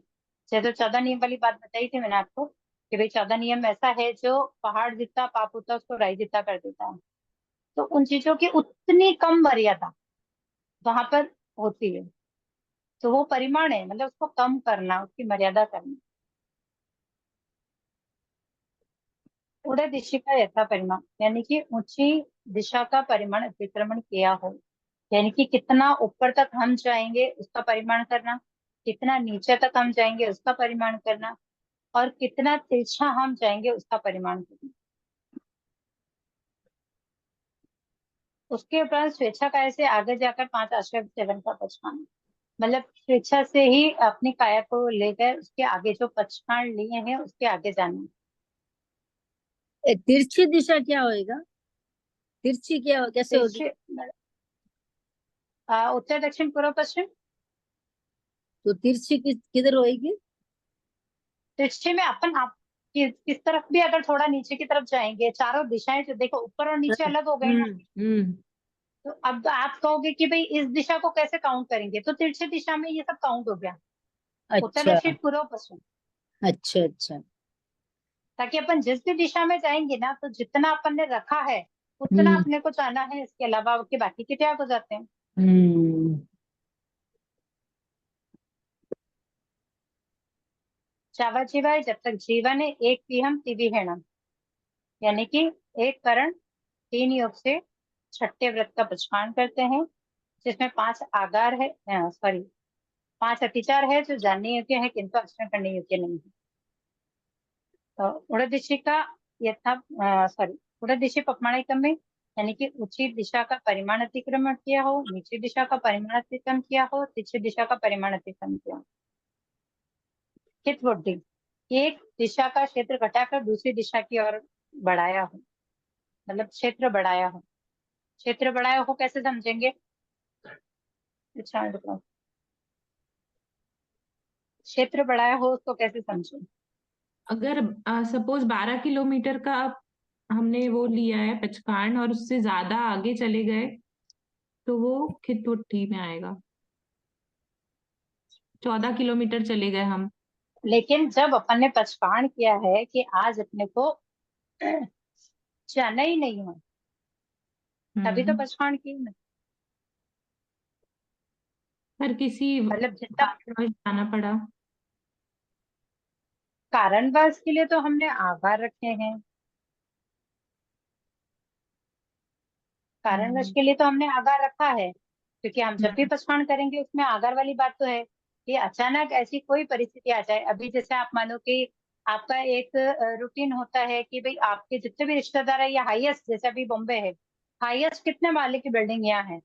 जैसे 14 नियम वाली बात बताई थी मैंने आपको कि भाई 14 नियम ऐसा है जो पहाड़ जितना पाप होता है उसको राई जितना कर देता है। तो उन चीजों की उतनी कम मर्यादा वहां पर होती है। तो वो परिमाण है, मतलब उसको कम करना, उसकी मर्यादा करना। उड़े दिशा का यथा परिमाण, यानी कि ऊंची दिशा का परिमाण अतिक्रमण किया हो, यानी कि कितना ऊपर तक हम जाएंगे उसका परिमाण करना, कितना नीचे तक हम जाएंगे उसका परिमाण करना, और कितना तिरछा हम जाएंगे उसका परिमाण करना। उसके उपरांत स्वेच्छा काय से आगे जाकर 5 आश्रय सेवन का पचखान, मतलब स्वेच्छा से ही अपनी काया को लेकर उसके आगे जो पचखान लिए हैं उसके आगे जाना। तिरछी दिशा क्या होएगा? तिरछी क्या कैसे होगी? तिरछे उत्तर दक्षिण पूर्व पश्चिम। तो तिरछी किधर होएगी? तिरछे में अपन आप किस तरफ भी अगर थोड़ा नीचे की तरफ जाएंगे, चारों दिशाएं जो देखो ऊपर और नीचे अलग हो गए ना। हम्म। तो अब आप कहोगे कि भाई इस दिशा को कैसे काउंट करेंगे, तो तिरछे दिशा में ये सब काउंट हो गया, उत्तर अच्छा दक्षिण पूर्व पश्चिम। अच्छा अच्छा। ताकि अपन जिस भी दिशा में जाएंगे ना, तो जितना अपन ने रखा है उतना हम्म अपने को जाना है, इसके अलावा के बाकी के त्याग हो जाते हैं। हम्म। चावाचिवाय जब तक जीवन है एक पीहम तिविहेणम, यानी कि एक करण 3 योग से छठे व्रत का पचपान करते हैं, जिसमें 5 आगार है, सॉरी 5 अतिचार है जो जानने योग्य है किंतु आचरण करने योग्य नहीं है। तो उड़दिशी का यथा सॉरी उड़दिशी पपमाणिकम में, यानी कि ऊंची दिशा का परिमाण अतिक्रमण किया हो, नीची दिशा का परिमाण अतिक्रमण किया हो, तिरछी दिशा का परिमाण अतिक्रमण किया हो। हितवुद्धि, एक दिशा का क्षेत्र घटाकर दूसरी दिशा की ओर बढ़ाया हो, मतलब क्षेत्र बढ़ाया हो। क्षेत्र बढ़ाया हो कैसे समझेंगे? अच्छा रुको। क्षेत्र बढ़ाया हो उसको कैसे समझें? अगर सपोज 12 किलोमीटर का हमने वो लिया है पचकान और उससे ज्यादा आगे चले गए तो वो खितवुट्ठी में आएगा। 14 किलोमीटर चले गए हम। लेकिन जब अपन ने पचकाण किया है कि आज अपने को जाना ही नहीं है, तभी तो हम्म। पचकाण की ना। पर किसी मतलब जितना कारणवश जाना पड़ा। कारणवश के लिए तो हमने आभार रखे हैं, कारणवश हम्म। के लिए तो हमने आगार रखा है, क्योंकि हम जब भी हम्म। पचकाण करेंगे उसमें आगार वाली बात तो है कि अचानक ऐसी कोई परिस्थिति आ जाए। अभी जैसे आप मानो कि आपका एक रूटीन होता है कि भाई आपके जितने भी रिश्तेदार है या हाईएस्ट, जैसे अभी बॉम्बे है, हाईएस्ट कितने माले की बिल्डिंग यहाँ है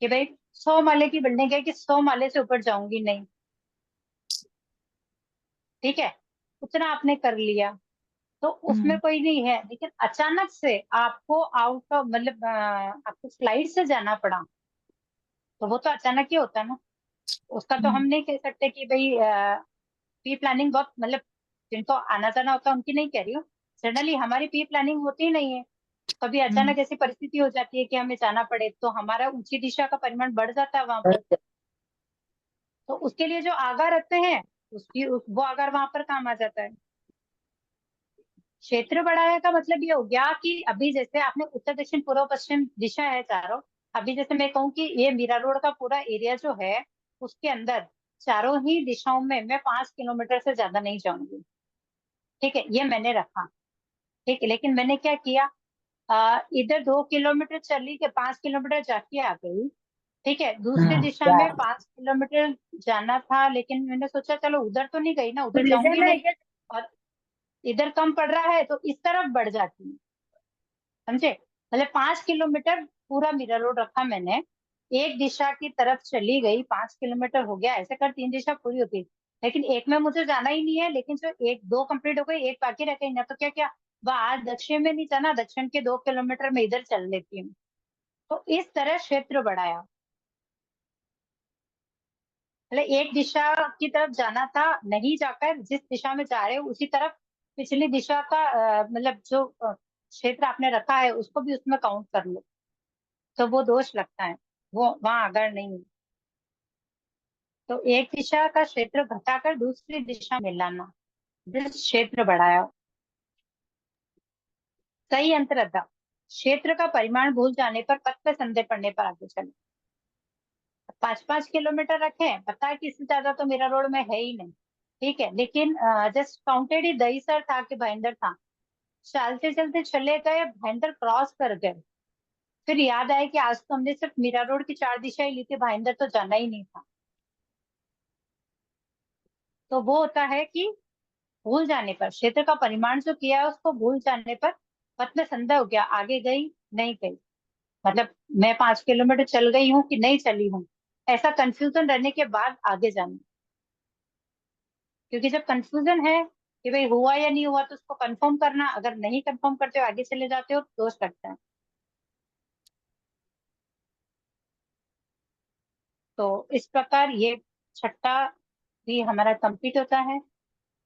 कि भाई 100 माले की बिल्डिंग है कि 100 माले से ऊपर जाऊंगी नहीं, ठीक है, उतना आपने कर लिया तो उसमें हम्म। कोई नहीं है। लेकिन अचानक से आपको आउट ऑफ मतलब आपको फ्लाइट से जाना पड़ा, तो वो तो अचानक ही होता है ना। उसका तो हम हम्म। नहीं कह सकते कि भाई प्री प्लानिंग बहुत, मतलब जिनको आना जाना होता है उनकी नहीं कह रही हूँ, जनरली हमारी प्री प्लानिंग होती ही नहीं है। कभी हम्म। अचानक ऐसी परिस्थिति हो जाती है कि हमें जाना पड़े, तो हमारा ऊंची दिशा का परिमाण बढ़ जाता है वहां पर। तो उसके लिए जो आगा रखते हैं वो अगर वहां पर काम आ जाता है। क्षेत्र बढ़ाने का मतलब ये हो गया कि अभी जैसे आपने उत्तर दक्षिण पूर्व पश्चिम दिशा है चारों। अभी जैसे मैं कहूँ कि ये मीरा रोड का पूरा एरिया जो है, उसके अंदर चारों ही दिशाओं में मैं 5 किलोमीटर से ज्यादा नहीं जाऊंगी। ठीक है, ये मैंने रखा। ठीक है, लेकिन मैंने क्या किया, इधर 2 किलोमीटर चली के 5 किलोमीटर जाके आ गई। ठीक है, दूसरी दिशा में 5 किलोमीटर जाना था, लेकिन मैंने सोचा चलो उधर तो नहीं गई ना, उधर जाऊंगी नहीं, और इधर कम पड़ रहा है तो इस तरफ बढ़ जाती हूँ। समझे? मतलब 5 किलोमीटर पूरा मीरा रोड रखा मैंने, एक दिशा की तरफ चली गई, 5 किलोमीटर हो गया, ऐसे कर 3 दिशा पूरी होती। लेकिन एक में मुझे जाना ही नहीं है, लेकिन जो एक दो कंप्लीट हो गई, एक बाकी रह गई ना, तो क्या क्या वह आज दक्षिण में नहीं जाना, दक्षिण के 2 किलोमीटर में इधर चल लेती हूँ। तो इस तरह क्षेत्र बढ़ाया। मतलब एक दिशा की तरफ जाना था, नहीं जाकर जिस दिशा में जा रहे हो उसी तरफ पिछली दिशा का मतलब जो क्षेत्र आपने रखा है उसको भी उसमें काउंट कर लो, तो वो दोष लगता है, वो वहां अगर नहीं है। तो एक दिशा का क्षेत्र घटाकर दूसरी दिशा में लाना, जिस क्षेत्र बढ़ाया। सही अंतर था, क्षेत्र का परिमाण भूल जाने पर पथ पे संदेह पड़ने पर आगे चले। 5-5 किलोमीटर रखे, पता है कि इससे ज्यादा तो मेरा रोड में है ही नहीं। ठीक है, लेकिन जस्ट काउंटेड ही दहीसर था कि भाईंदर था, चलते चलते चले गए, भाईंदर क्रॉस कर गए। फिर याद आया कि आज तो हमने सिर्फ मीरा रोड की 4 दिशा ही ली थी, भाईंदर तो जाना ही नहीं था। तो वो होता है कि भूल जाने पर, क्षेत्र का परिमाण जो किया है उसको भूल जाने पर पथ में संदेह हो गया, आगे गई नहीं गई, मतलब मैं 5 किलोमीटर चल गई हूँ कि नहीं चली हूँ, ऐसा कंफ्यूजन रहने के बाद आगे जाना। क्योंकि जब कंफ्यूजन है कि भाई हुआ या नहीं हुआ, तो उसको कंफर्म करना, अगर नहीं कंफर्म करते हो आगे चले जाते हो तो दोष लगता है। तो इस प्रकार ये छठा भी हमारा कंप्लीट होता है।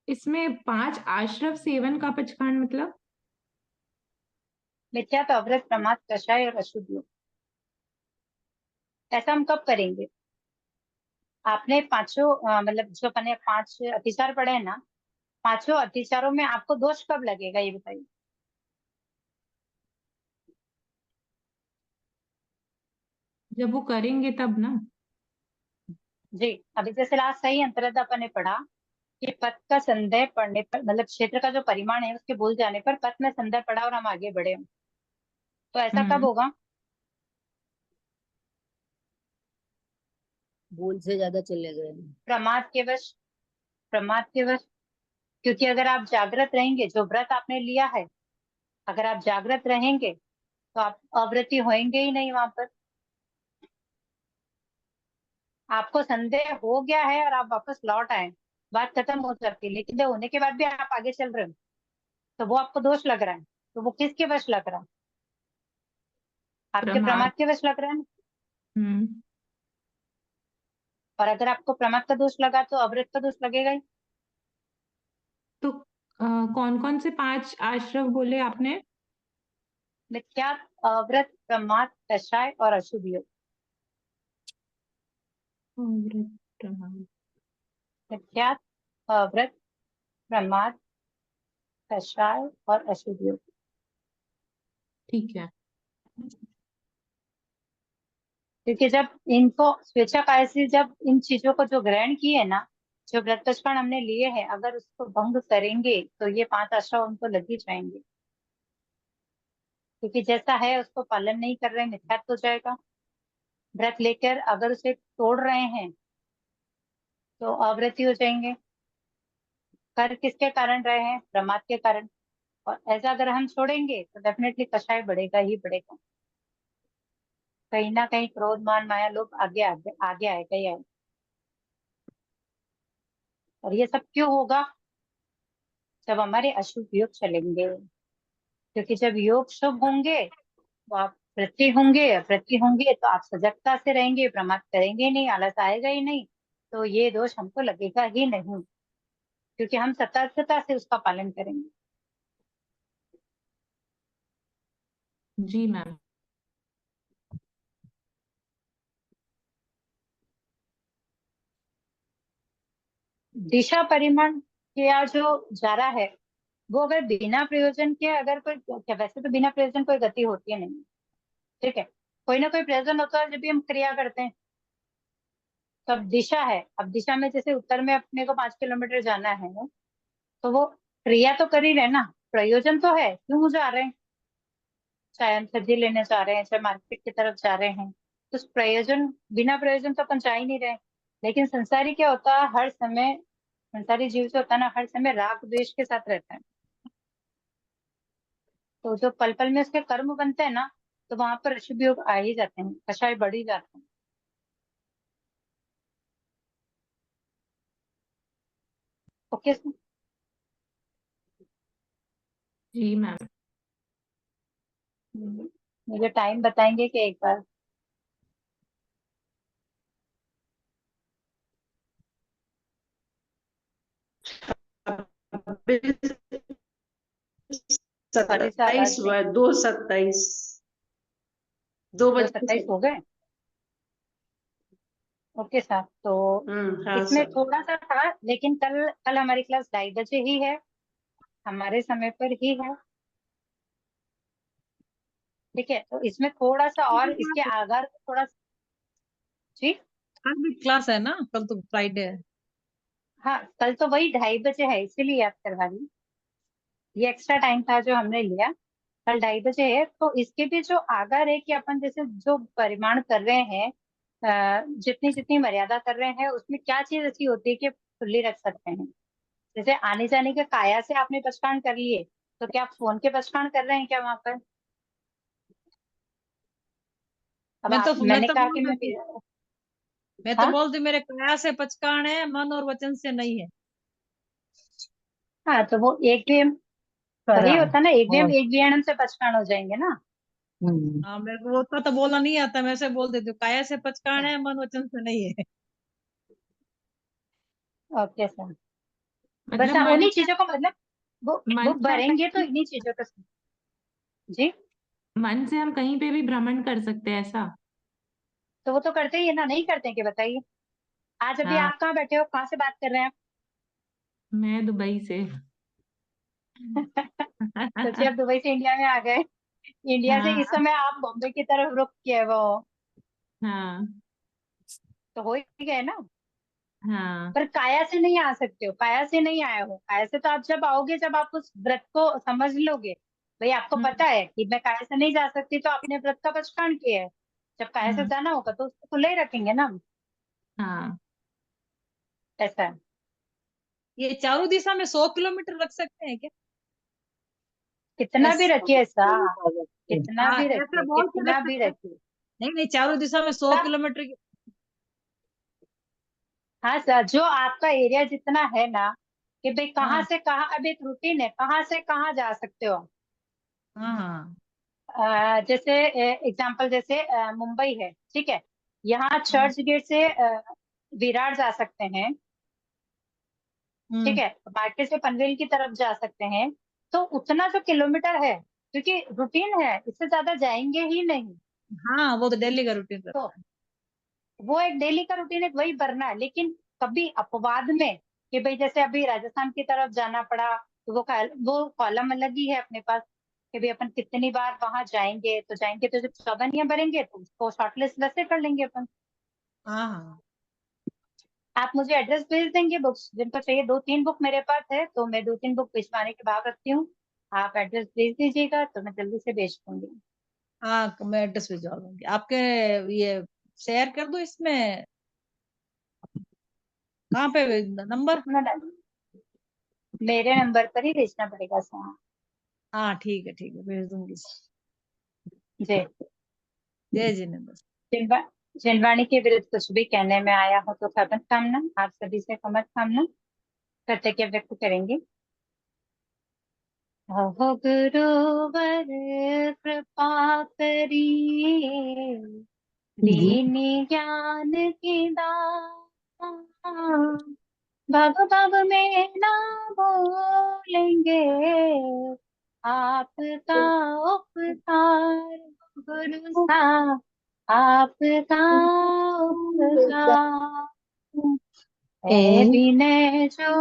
इसमें 5 आश्रव सेवन का पचकांड मतलब? मिथ्या तो अवृत प्रमाद कषाय और अशुद्ध योग। ऐसा हम कब करेंगे? आपने पांचों मतलब जो अपने 5 अतिचार पढ़े हैं ना, पांचों अतिचारों में आपको दोष कब लगेगा ये बताइए। जब वो करेंगे तब ना। जी, अभी जैसे लास्ट सही अंतरदा अपन ने पढ़ा कि पथ का संदेह पड़ने पर, मतलब क्षेत्र का जो परिमाण है उसके भूल जाने पर पथ में संदेह पड़ा और हम आगे बढ़े, तो ऐसा कब हम्म। होगा? भूल से ज्यादा चले गए। प्रमाद के वश, प्रमाद के वश। क्योंकि अगर आप जागृत रहेंगे, जो व्रत आपने लिया है, अगर आप जागृत रहेंगे तो आप अव्रती होंगे ही नहीं वहां पर। आपको संदेह हो गया है और आप वापस लौट आए, बात खत्म हो सकती है, लेकिन जब होने के बाद भी आप आगे चल रहे हो तो वो आपको दोष लग रहा है। तो वो किसके वश लग रहा है? आपके प्रमाद। प्रमाद के वश लग रहा है ना। हम्म। और अगर आपको प्रमाद का दोष लगा तो अवृत का दोष लगेगा ही। तो कौन कौन से 5 आश्रव बोले आपने? मिथ्या, अवृत, प्रमाद, कषाय और अशुभ योग। अमृत प्रमाद। मिथ्या, अवृत, प्रमाद, कषाय और अशुभ योग। ठीक है। क्योंकि जब इनको स्वेच्छा से जब इन चीजों को जो ग्रहण किए ना, जो व्रत पचपन हमने लिए हैं, अगर उसको भंग करेंगे तो ये 5 आश्रम उनको लग ही जाएंगे। क्योंकि जैसा है उसको पालन नहीं कर रहे, मिथ्यात्व हो जाएगा। व्रत लेकर अगर उसे तोड़ रहे हैं तो अव्रती हो जाएंगे। कर किसके कारण रहे हैं? प्रमाद के कारण। और ऐसा अगर हम छोड़ेंगे तो डेफिनेटली कषाय बढ़ेगा ही बढ़ेगा। कहीं ना कहीं क्रोध मान माया लोग आगे आगे आगे आएगा ही आएगा। और ये सब क्यों होगा? जब हमारे अशुभ योग चलेंगे। क्योंकि जब योग शुभ होंगे तो आप वृत्ति होंगे, वृत्ति होंगे तो आप सजगता से रहेंगे, प्रमाद करेंगे नहीं, आलस आएगा ही नहीं, तो ये दोष हमको लगेगा ही नहीं, क्योंकि हम सतर्कता से उसका पालन करेंगे। जी मैम। दिशा परिमाण किया जो जा रहा है वो अगर बिना प्रयोजन के, अगर कोई, क्या वैसे तो बिना प्रयोजन कोई गति होती है नहीं, ठीक है, कोई ना कोई प्रयोजन होता है जब भी हम क्रिया करते हैं। तो अब दिशा है, अब दिशा में जैसे उत्तर में अपने को 5 किलोमीटर जाना है, तो वो क्रिया तो कर ही रहे ना, प्रयोजन तो है, क्यों जा रहे हैं, चाहे हम सब्जी लेने जा रहे हैं, चाहे मार्केट की तरफ जा रहे हैं, तो उस प्रयोजन, बिना प्रयोजन तो अपन जा ही नहीं रहे। लेकिन संसारी क्या होता है, हर समय, संसारी जीव जो होता है ना, हर समय राग द्वेष के साथ रहता है। तो जो पल पल में उसके कर्म बनते हैं ना, तो वहां पर अशुभ योग आ ही जाते हैं, कषाय बढ़ ही जाते हैं। Okay sir? जी मैम। मुझे टाइम बताएंगे कि एक बार? सॉरी सर, आवाज 27 नहीं। व 2:27 2 दो बजे 27 हो गए? ओके सर, तो हाँ इसमें सर। थोड़ा सा था, लेकिन कल कल हमारी क्लास 2:30 ही है, हमारे समय पर ही है, ठीक है, तो इसमें थोड़ा सा और इसके आधार को थोड़ा, जी कल भी क्लास है ना, कल तो फ्राइडे है। हाँ, कल तो वही 2:30 है, इसीलिए याद करवा रही। ये एक्स्ट्रा टाइम था जो हमने लिया, कल 2:30 है, तो इसके भी जो आधार है कि अपन जैसे जो परिमाण कर रहे हैं, जितनी जितनी मर्यादा कर रहे हैं, उसमें क्या चीज ऐसी होती है कि खुली रख सकते हैं। जैसे आने जाने के काया से आपने पचकान कर लिए, तो क्या आप फोन के पचकान कर रहे हैं क्या वहां पर? अब मैं तो आप, मैं मैंने तो कहा कि बोल मैं, देती मैं तो हाँ बोलती मेरे काया से पचकान है, मन और वचन से नहीं है। हाँ, तो वो एक भी वही होता ना, एक भी हम एक भी से पचकान हो जाएंगे ना। हाँ, मेरे को उतना तो बोलना नहीं आता, मैं ऐसे बोल देती हूँ, काया से पचकान है, मन वचन से नहीं है। ओके सर, बस मतलब हाँ, मन उन्हीं चीजों को मतलब, वो मन से हम भरेंगे तो कहीं इन्हीं चीजों का। जी, मन से हम कहीं पे भी भ्रमण कर सकते हैं ऐसा? तो वो तो करते ही है ना, नहीं करते हैं कि बताइए? आज अभी हाँ, आप कहाँ बैठे हो, कहाँ से बात कर रहे हैं मैं दुबई से। आप? सोचिए, आप दुबई से इंडिया में आ गए, इंडिया से इस हाँ। समय आप बॉम्बे की तरफ रुक किए वो, हाँ। तो हो ही गए ना। हाँ। पर काया से नहीं आ सकते हो, काया से नहीं आए हो, काया से तो आप जब आओगे, जब आप उस व्रत को समझ लोगे, भाई आपको हम्म। पता है कि मैं काया से नहीं जा सकती, तो आपने व्रत का पचकान किया है। जब काया से हम्म। जाना होगा तो उसको खुले ही रखेंगे ना हम। हाँ। ऐसा है। ये चारों दिशा में 100 किलोमीटर रख सकते हैं क्या? कितना भी ऐसा रखिए ऐसा, कितना हाँ, भी ऐसे रखिए, बोल के रख कितना भी सकते हैं। रखिए। नहीं नहीं, चारों दिशा में 100 तब, किलोमीटर की। हाँ सर, जो आपका एरिया जितना है ना, कि भाई कहाँ हाँ से कहाँ, अब एक रूटीन है, कहाँ से कहाँ जा सकते हो। हाँ हाँ जैसे एग्जांपल, जैसे मुंबई है, ठीक है, यहाँ हाँ, चर्च गेट से विरार जा सकते हैं, ठीक हम्म, है, मार्केट से पनवेल की तरफ जा सकते हैं, तो उतना जो किलोमीटर है, क्योंकि रूटीन है, इससे ज्यादा जाएंगे ही नहीं। हाँ, वो तो दिल्ली का रूटीन तो रहता है। वो एक डेली का रूटीन है, वही भरना है, लेकिन कभी अपवाद में कि भाई जैसे अभी राजस्थान की तरफ जाना पड़ा, तो वो कॉलम अलग ही है अपने पास, कि भाई अपन कितनी बार वहां जाएंगे, तो जाएंगे तो जब 14 भरेंगे तो उसको शॉर्टलिस्ट वैसे कर लेंगे अपन। हाँ हाँ आप मुझे एड्रेस भेज देंगे बुक्स जिनको चाहिए, 2-3 बुक मेरे पास है, तो मैं 2-3 बुक भिजवाने के भाव रखती हूँ। आप एड्रेस भेज दीजिएगा तो मैं जल्दी से भेज दूंगी। हाँ, मैं एड्रेस भिजवा दूंगी आपके। ये शेयर कर दो इसमें, कहाँ पे नंबर? अपना मेरे नंबर पर ही भेजना पड़ेगा सर। हाँ ठीक है, भेज दूंगी। जी, जय जिनेन्द्र। जिनवा जिनवाणी के विरुद्ध कुछ भी कहने में आया हो तो क्षमत कामना, आप सभी से क्षमत कामना, कृतज्ञ व्यक्त करेंगे। हो गुरुवर कृपा करी, दीनी ज्ञान की दान, भव भव में ना भूलेंगे, आपका उपकार गुरु सा, आपका उपकार। है विनय जो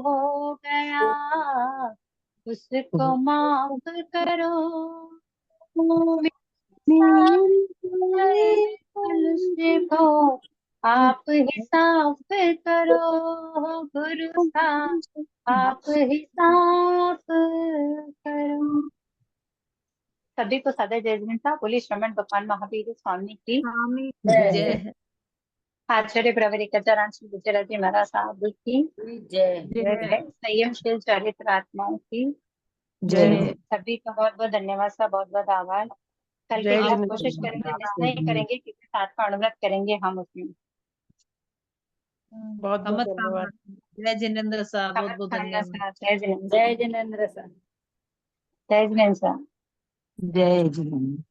हो गया उसको माफ करो, मनुष्य को आप ही साफ करो, गुरु साहब आप ही साफ करो। सभी को सादर जय जिनेन्द्र। बोलिए श्रवण भगवान महावीर स्वामी की स्वामी जय जय है। है। आचार्य प्रवरी कचारांशी गुजरात जी महाराज साहब की जय जय है। संयमशील चरित्र आत्माओं की जय है। सभी का बहुत बहुत धन्यवाद साहब, बहुत बहुत आभार। कल के जय क्लास जिनेन्द्र। कोशिश करेंगे, मिस नहीं करेंगे क्योंकि साथ का अनुव्रत करेंगे हम उसमें। बहुत बहुत कमत धन्यवाद। जय जिनेन्द्र साहब, बहुत कमत बहुत खाना धन्यवाद। साहब, जय जिनेन्द्र, जय जिनेन्द्र सर। जय जिनेन्द्र साहब। जय जिनेन्द्र।